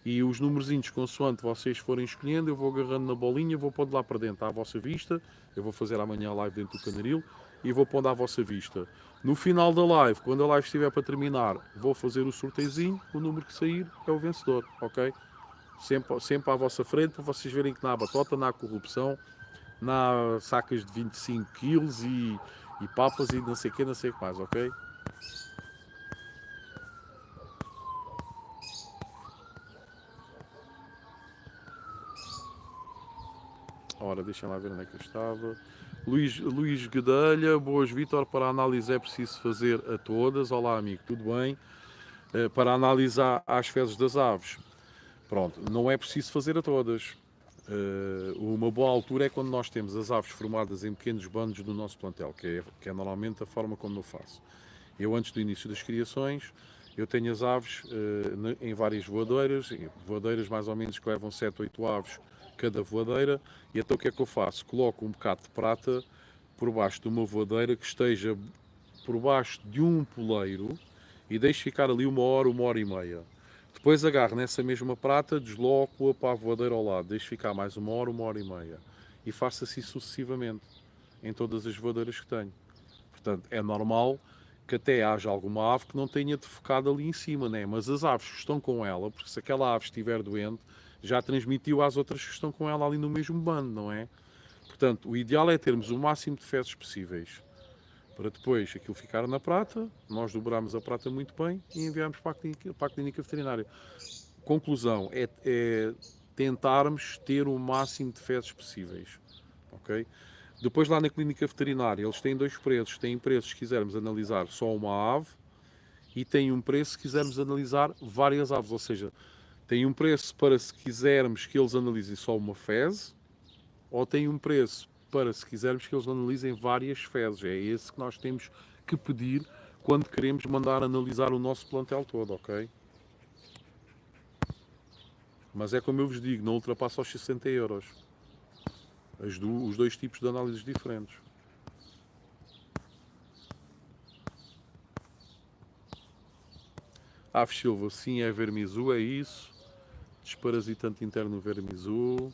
e os numerozinhos consoante vocês forem escolhendo, eu vou agarrando na bolinha, vou pondo lá para dentro à vossa vista, eu vou fazer amanhã a live dentro do Canaril, e vou pondo à vossa vista. No final da live, quando a live estiver para terminar, vou fazer o sorteiozinho, o número que sair é o vencedor, ok? Sempre à vossa frente, para vocês verem que não há batota, não há corrupção, não há sacas de 25 quilos e papas e não sei o que, não sei o que mais, ok? Ora, deixem lá ver onde é que eu estava. Luís Guedelha, boas Vítor, para a análise é preciso fazer a todas. Olá amigo, tudo bem? Para analisar as fezes das aves. Pronto, não é preciso fazer a todas. Uma boa altura é quando nós temos as aves formadas em pequenos bandos do nosso plantel, que é normalmente a forma como eu faço. Eu, antes do início das criações, eu tenho as aves em várias voadeiras mais ou menos que levam 7, 8 aves cada voadeira, e então o que é que eu faço? Coloco um bocado de prata por baixo de uma voadeira que esteja por baixo de um poleiro e deixo ficar ali uma hora e meia. Depois agarro nessa mesma prata, desloco-a para a voadeira ao lado, deixo ficar mais uma hora e meia. E faço assim sucessivamente, em todas as voadeiras que tenho. Portanto, é normal que até haja alguma ave que não tenha defecado ali em cima, né? Mas as aves que estão com ela, porque se aquela ave estiver doente, já transmitiu às outras que estão com ela ali no mesmo bando, não é? Portanto, o ideal é termos o máximo de fezes possíveis, para depois aquilo ficar na prata, nós dobramos a prata muito bem e enviamos para a clínica veterinária. Conclusão, é tentarmos ter o máximo de fezes possíveis, ok? Depois lá na clínica veterinária eles têm dois preços. Têm preços se quisermos analisar só uma ave e tem um preço se quisermos analisar várias aves. Ou seja, tem um preço para se quisermos que eles analisem só uma fezes, ou tem um preço para se quisermos que eles analisem várias fezes. É esse que nós temos que pedir quando queremos mandar analisar o nosso plantel todo, ok? Mas é como eu vos digo, não ultrapassa os 60 euros. Os dois tipos de análises diferentes. Aves Silva, sim, é vermizu, é isso. Desparasitante interno vermizu.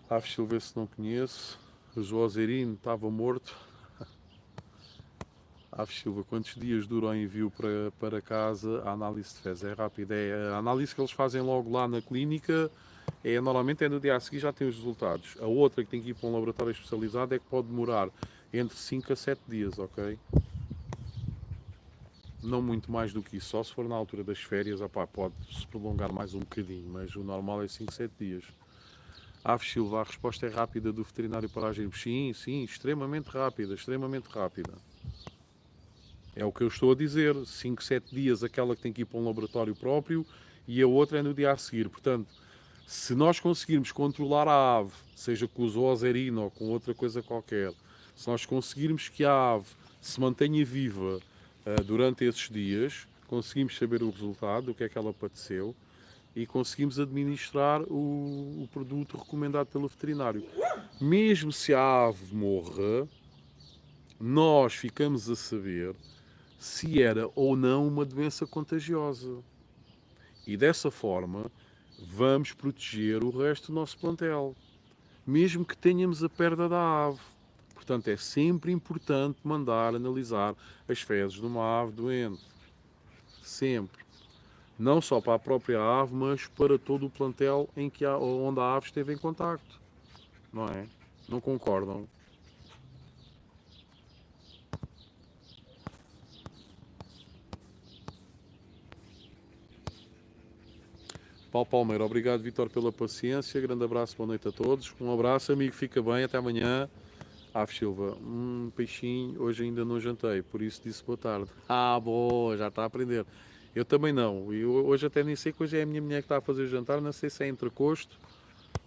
Aves Silva, se não conheço. O Joserino estava morto. Aves Silva, quantos dias dura o envio para casa? A análise de fezes é rápida. A análise que eles fazem logo lá na clínica normalmente no dia a seguir já tem os resultados. A outra que tem que ir para um laboratório especializado é que pode demorar entre 5 a 7 dias, ok? não muito mais do que isso, só se for na altura das férias, opá, pode se prolongar mais um bocadinho, mas o normal é 5, 7 dias. Aves Silva, a resposta é rápida do veterinário para agir. Sim, sim, extremamente rápida, extremamente rápida. É o que eu estou a dizer, 5, 7 dias aquela que tem que ir para um laboratório próprio e a outra é no dia a seguir. Portanto, se nós conseguirmos controlar a ave, seja com o zoozerina ou com outra coisa qualquer, se nós conseguirmos que a ave se mantenha viva durante esses dias, conseguimos saber o resultado, o que é que ela padeceu e conseguimos administrar o produto recomendado pelo veterinário. Mesmo se a ave morra, nós ficamos a saber se era ou não uma doença contagiosa. E dessa forma, vamos proteger o resto do nosso plantel, mesmo que tenhamos a perda da ave. Portanto, é sempre importante mandar analisar as fezes de uma ave doente. Sempre. Não só para a própria ave, mas para todo o plantel onde a ave esteve em contacto. Não é? Não concordam? Paulo Palmeiro, obrigado, Vitor, pela paciência. Grande abraço, boa noite a todos. Um abraço, amigo, fica bem, até amanhã. Ave Silva, peixinho, hoje ainda não jantei, por isso disse boa tarde. Ah, boa, já está a aprender. Eu também não. E hoje até nem sei que hoje é a minha mulher que está a fazer o jantar, não sei se é entrecosto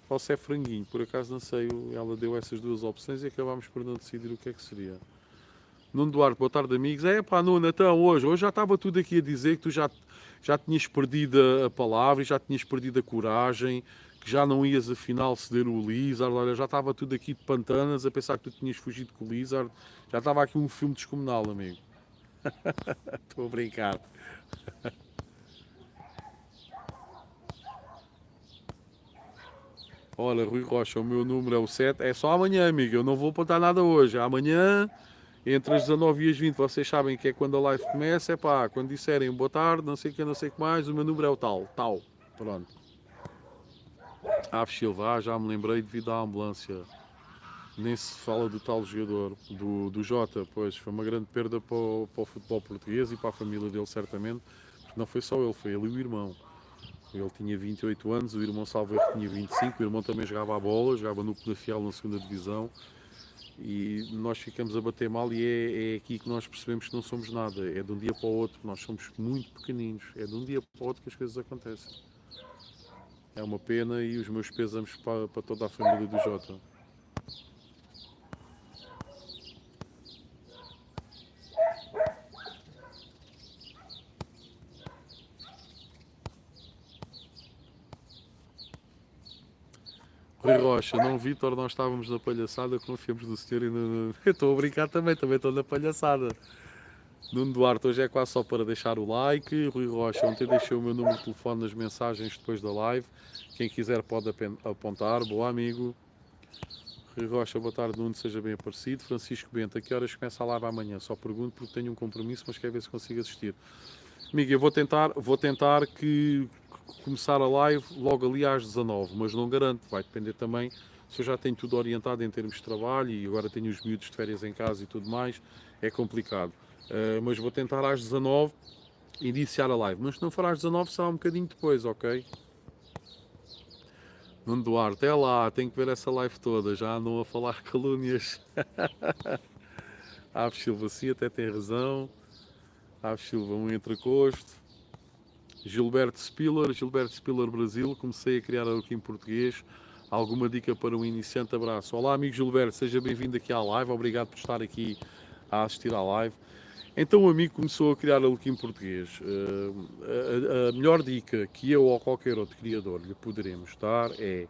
ou se é franguinho. Por acaso não sei, ela deu essas duas opções e acabámos por não decidir o que é que seria. Nuno Duarte, boa tarde, amigos. É pá, Nuno, então hoje já estava tudo aqui a dizer que tu já tinhas perdido a palavra e já tinhas perdido a coragem, que já não ias afinal ceder o Lizard. Olha, já estava tudo aqui de pantanas a pensar que tu tinhas fugido com o Lizard. Já estava aqui um filme descomunal, amigo. Estou a brincar. Olha, Rui Rocha, o meu número é o 7. É só amanhã, amigo. Eu não vou apontar nada hoje. Amanhã, entre as 19 e as 20, vocês sabem que é quando a live começa. É pá, quando disserem boa tarde, não sei o que, não sei o que mais, o meu número é o tal. Tal. Pronto. Aves Silva, já me lembrei devido à ambulância. Nem se fala do tal jogador, do Jota, pois foi uma grande perda para o futebol português e para a família dele, certamente. Porque não foi só ele, foi ele e o irmão. Ele tinha 28 anos, o irmão salvo erro tinha 25, o irmão também jogava a bola, jogava no Penafiel na segunda divisão e nós ficamos a bater mal e é aqui que nós percebemos que não somos nada, é de um dia para o outro, nós somos muito pequeninos, é de um dia para o outro que as coisas acontecem. É uma pena e os meus pésamos para toda a família do Jota. Rui Rocha, não Vitor, nós estávamos na palhaçada, confiamos no senhor e no... Eu estou a brincar também estou na palhaçada. Nuno Duarte, hoje é quase só para deixar o like. Rui Rocha, ontem deixei o meu número de telefone nas mensagens depois da live. Quem quiser pode apontar. Boa, amigo. Rui Rocha, boa tarde, Nuno, seja bem aparecido. Francisco Bento, a que horas começa a live amanhã? Só pergunto porque tenho um compromisso, mas quero ver se consigo assistir. Amigo, eu vou tentar que começar a live logo ali às 19, mas não garanto, vai depender também se eu já tenho tudo orientado em termos de trabalho e agora tenho os miúdos de férias em casa e tudo mais, é complicado. Mas vou tentar às 19 iniciar a live, mas se não for às 19 será um bocadinho depois, ok? Nuno Duarte, é lá, tenho que ver essa live toda, já andam a falar calúnias. Aves Silva, sim, até tem razão. Aves Silva, um entrecosto. Gilberto Spiller Brasil, comecei a criar aqui em português. Alguma dica para um iniciante? Abraço. Olá, amigo Gilberto, seja bem-vindo aqui à live, obrigado por estar aqui a assistir à live. Então o amigo começou a criar em português. A melhor dica que eu ou qualquer outro criador lhe poderemos dar é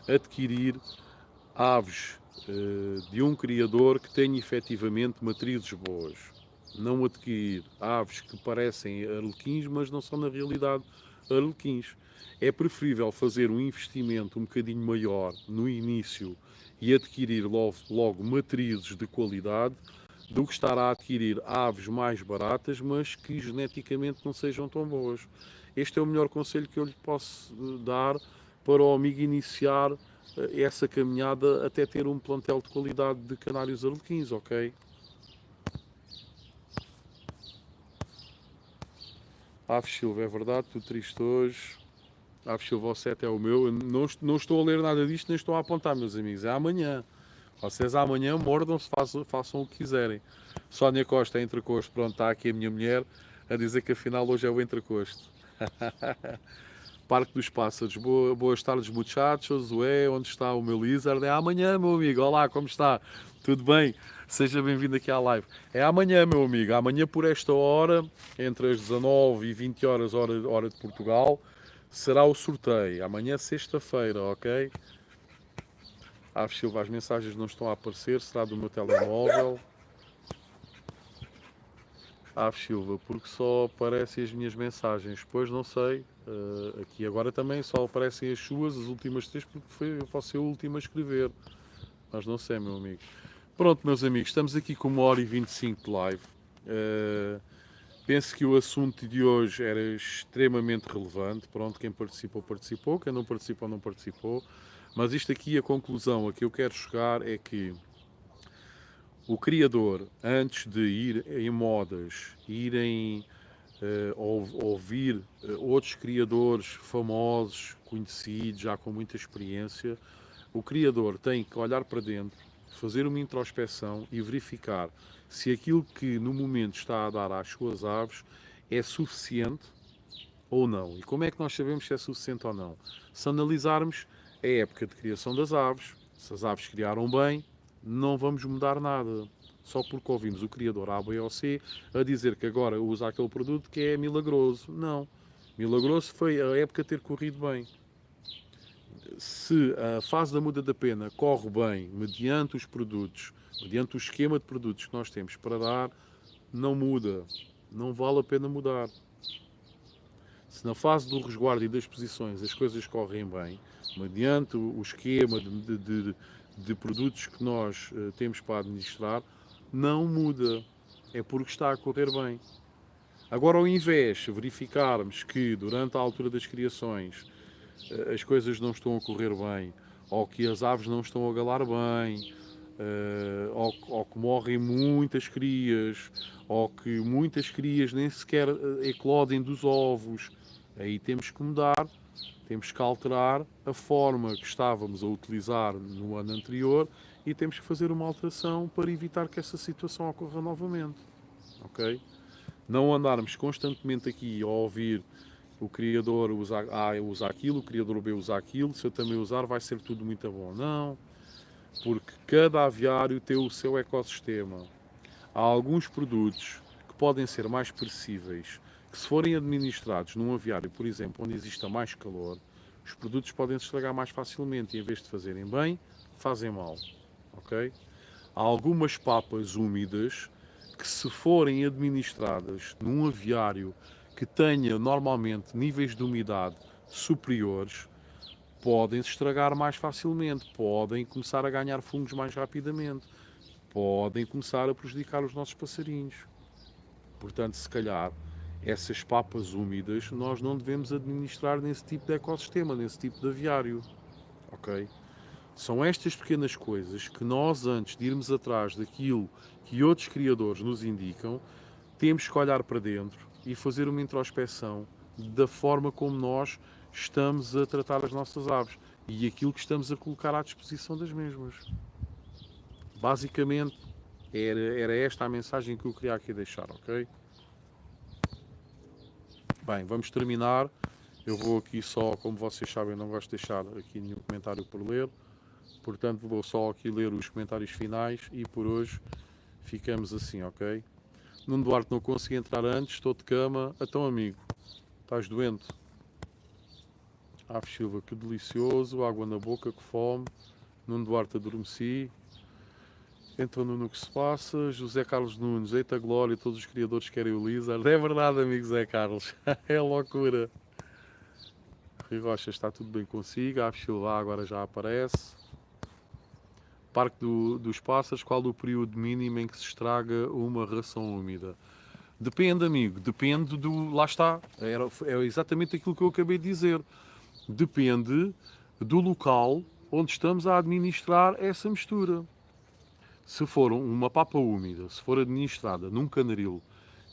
adquirir aves de um criador que tenha efetivamente matrizes boas. Não adquirir aves que parecem arlequins, mas não são na realidade arlequins. É preferível fazer um investimento um bocadinho maior no início e adquirir logo matrizes de qualidade do que estar a adquirir aves mais baratas, mas que geneticamente não sejam tão boas. Este é o melhor conselho que eu lhe posso dar para o amigo iniciar essa caminhada até ter um plantel de qualidade de canários arlequins, ok? Aves Silva, é verdade, tudo triste hoje. Aves Silva, o 7 é o meu. Eu não estou a ler nada disto, nem estou a apontar, meus amigos. É amanhã. Vocês amanhã mordam-se, façam o que quiserem. Sónia Costa, entrecosto. Pronto, está aqui a minha mulher a dizer que afinal hoje é o entrecosto. Parque dos Pássaros. Boas tardes, muchachos. Ué, onde está o meu Lizard? É amanhã, meu amigo. Olá, como está? Tudo bem? Seja bem-vindo aqui à live. É amanhã, meu amigo. Amanhã por esta hora, entre as 19 e 20 horas, hora de Portugal, será o sorteio. Amanhã, sexta-feira, ok? Aves Silva, as mensagens não estão a aparecer. Será do meu telemóvel. Aves Silva, porque só aparecem as minhas mensagens. Pois não sei. Aqui agora também só aparecem as suas, as últimas três, porque eu posso ser o último a escrever. Mas não sei, meu amigo. Pronto, meus amigos, estamos aqui com 1h25 de live. Penso que o assunto de hoje era extremamente relevante. Pronto, quem participou, participou. Quem não participou, não participou. Mas isto aqui, a conclusão a que eu quero chegar é que o criador, antes de ir em modas, ouvir outros criadores famosos, conhecidos, já com muita experiência, o criador tem que olhar para dentro, fazer uma introspeção e verificar se aquilo que no momento está a dar às suas aves é suficiente ou não. E como é que nós sabemos se é suficiente ou não? Se analisarmos a época de criação das aves, se as aves criaram bem, não vamos mudar nada. Só porque ouvimos o criador A, B ou C a dizer que agora usa aquele produto que é milagroso. Não. Milagroso foi a época ter corrido bem. Se a fase da muda da pena corre bem mediante os produtos, mediante o esquema de produtos que nós temos para dar, não muda. Não vale a pena mudar. Se na fase do resguardo e das posições as coisas correm bem, mediante o esquema de produtos que nós temos para administrar, não muda. É porque está a correr bem. Agora, ao invés de verificarmos que durante a altura das criações as coisas não estão a correr bem, ou que as aves não estão a galar bem, ou que morrem muitas crias, ou que muitas crias nem sequer eclodem dos ovos, aí temos que mudar, temos que alterar a forma que estávamos a utilizar no ano anterior e temos que fazer uma alteração para evitar que essa situação ocorra novamente. Ok? Não andarmos constantemente aqui a ouvir o criador usa A usa aquilo, o criador B usa aquilo, se eu também usar vai ser tudo muito bom. Não, porque cada aviário tem o seu ecossistema. Há alguns produtos que podem ser mais perecíveis, que se forem administrados num aviário, por exemplo, onde exista mais calor, os produtos podem se estragar mais facilmente e em vez de fazerem bem, fazem mal. Ok? Há algumas papas úmidas que, se forem administradas num aviário que tenha normalmente níveis de umidade superiores, podem se estragar mais facilmente, podem começar a ganhar fungos mais rapidamente, podem começar a prejudicar os nossos passarinhos. Portanto, se calhar, essas papas úmidas nós não devemos administrar nesse tipo de ecossistema, nesse tipo de aviário. Ok? São estas pequenas coisas que nós, antes de irmos atrás daquilo que outros criadores nos indicam, temos que olhar para dentro e fazer uma introspeção da forma como nós estamos a tratar as nossas aves e aquilo que estamos a colocar à disposição das mesmas. Basicamente, era esta a mensagem que eu queria aqui deixar, ok? Bem, vamos terminar. Eu vou aqui só, como vocês sabem, não gosto de deixar aqui nenhum comentário por ler. Portanto, vou só aqui ler os comentários finais e por hoje ficamos assim, ok? Nuno Duarte, não consegui entrar antes, estou de cama. Então, amigo, estás doente? Aves Silva, que delicioso, água na boca, que fome. Nuno Duarte, adormeci. Então, Nuno, o que se passa? José Carlos Nunes, eita glória, todos os criadores querem o Lizard. É verdade, amigo Zé Carlos, é loucura. Rui Rocha, está tudo bem consigo. Aves Silva agora já aparece. Parque dos Pássaros, qual o período mínimo em que se estraga uma ração úmida? Depende, amigo, depende do... Lá está, é exatamente aquilo que eu acabei de dizer. Depende do local onde estamos a administrar essa mistura. Se for uma papa úmida, se for administrada num canaril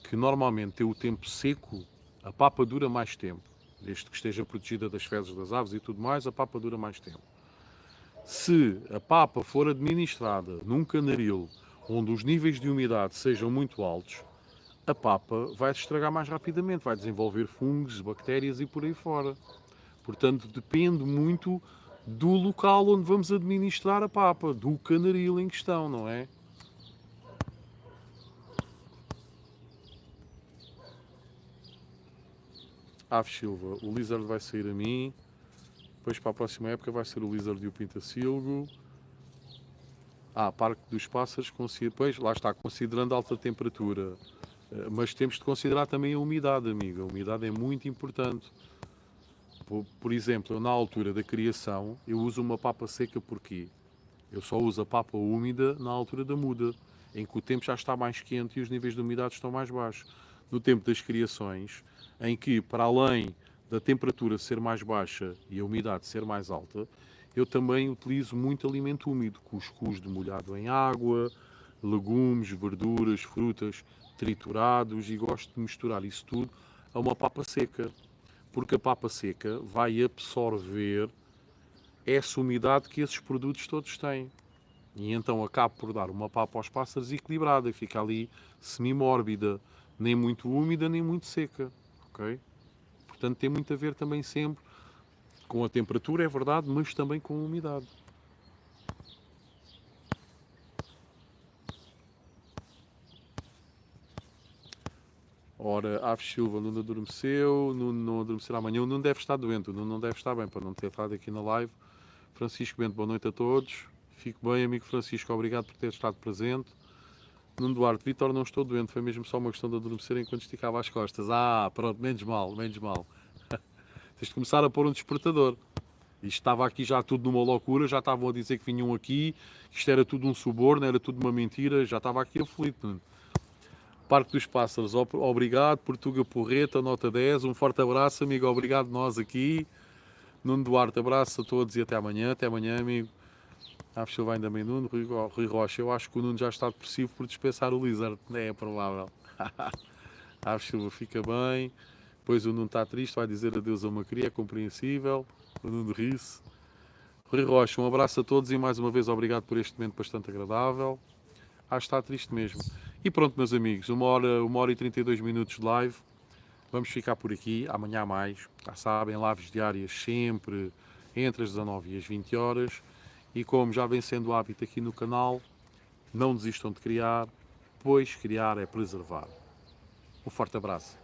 que normalmente tem o tempo seco, A papa dura mais tempo. Desde que esteja protegida das fezes das aves e tudo mais, a papa dura mais tempo. Se a papa for administrada num canaril onde os níveis de umidade sejam muito altos, a papa vai se estragar mais rapidamente, vai desenvolver fungos, bactérias e por aí fora. Portanto, depende muito do local onde vamos administrar a papa, do canaril em questão, não é? Aves Silva, o Lizard vai sair a mim, depois para a próxima época vai ser o Lizard e o Pintacilgo. Parque dos Pássaros, pois lá está, considerando a alta temperatura. Mas temos de considerar também a umidade, amigo. A umidade é muito importante. Por exemplo, eu, na altura da criação, eu uso uma papa seca porquê? Eu só uso a papa úmida na altura da muda, em que o tempo já está mais quente e os níveis de umidade estão mais baixos. No tempo das criações, em que, para além da temperatura ser mais baixa e a umidade ser mais alta, eu também utilizo muito alimento úmido, cuscuz demolhado em água, legumes, verduras, frutas triturados, e gosto de misturar isso tudo a uma papa seca, porque a papa seca vai absorver essa umidade que esses produtos todos têm. E então acabo por dar uma papa aos pássaros equilibrada, e fica ali semi-mórbida, nem muito úmida, nem muito seca. Ok? Portanto, tem muito a ver também sempre com a temperatura, é verdade, mas também com a umidade. Ora, Aves Silva, Nuno adormeceu, Nuno não adormecerá amanhã. O Nuno deve estar doente, o Nuno não deve estar bem para não ter estado aqui na live. Francisco Bento, boa noite a todos. Fico bem, amigo Francisco, obrigado por ter estado presente. Nuno Duarte, Vítor, não estou doente, foi mesmo só uma questão de adormecer enquanto esticava as costas. Pronto, menos mal, menos mal. Tens de começar a pôr um despertador. Isto estava aqui já tudo numa loucura, já estavam a dizer que vinham aqui, que isto era tudo um suborno, era tudo uma mentira, já estava aqui aflito, Nuno. Parque dos Pássaros, obrigado. Portuga Porreta, nota 10. Um forte abraço, amigo. Obrigado nós aqui. Nuno Duarte, abraço a todos e até amanhã. Até amanhã, amigo. Aves Silva ainda bem, Nuno. Rui Rocha, eu acho que o Nuno já está depressivo por dispensar o Lizard. É provável. Aves Silva fica bem. Depois o Nuno está triste, vai dizer adeus a uma cria, é compreensível. O Nuno ri-se. Rui Rocha, um abraço a todos e mais uma vez obrigado por este momento bastante agradável. Acho que está triste mesmo. E pronto, meus amigos, 1 hora e 32 minutos de live. Vamos ficar por aqui. Amanhã há mais. Já sabem, lives diárias sempre entre as 19 e as 20 horas. E como já vem sendo hábito aqui no canal, não desistam de criar, pois criar é preservar. Um forte abraço.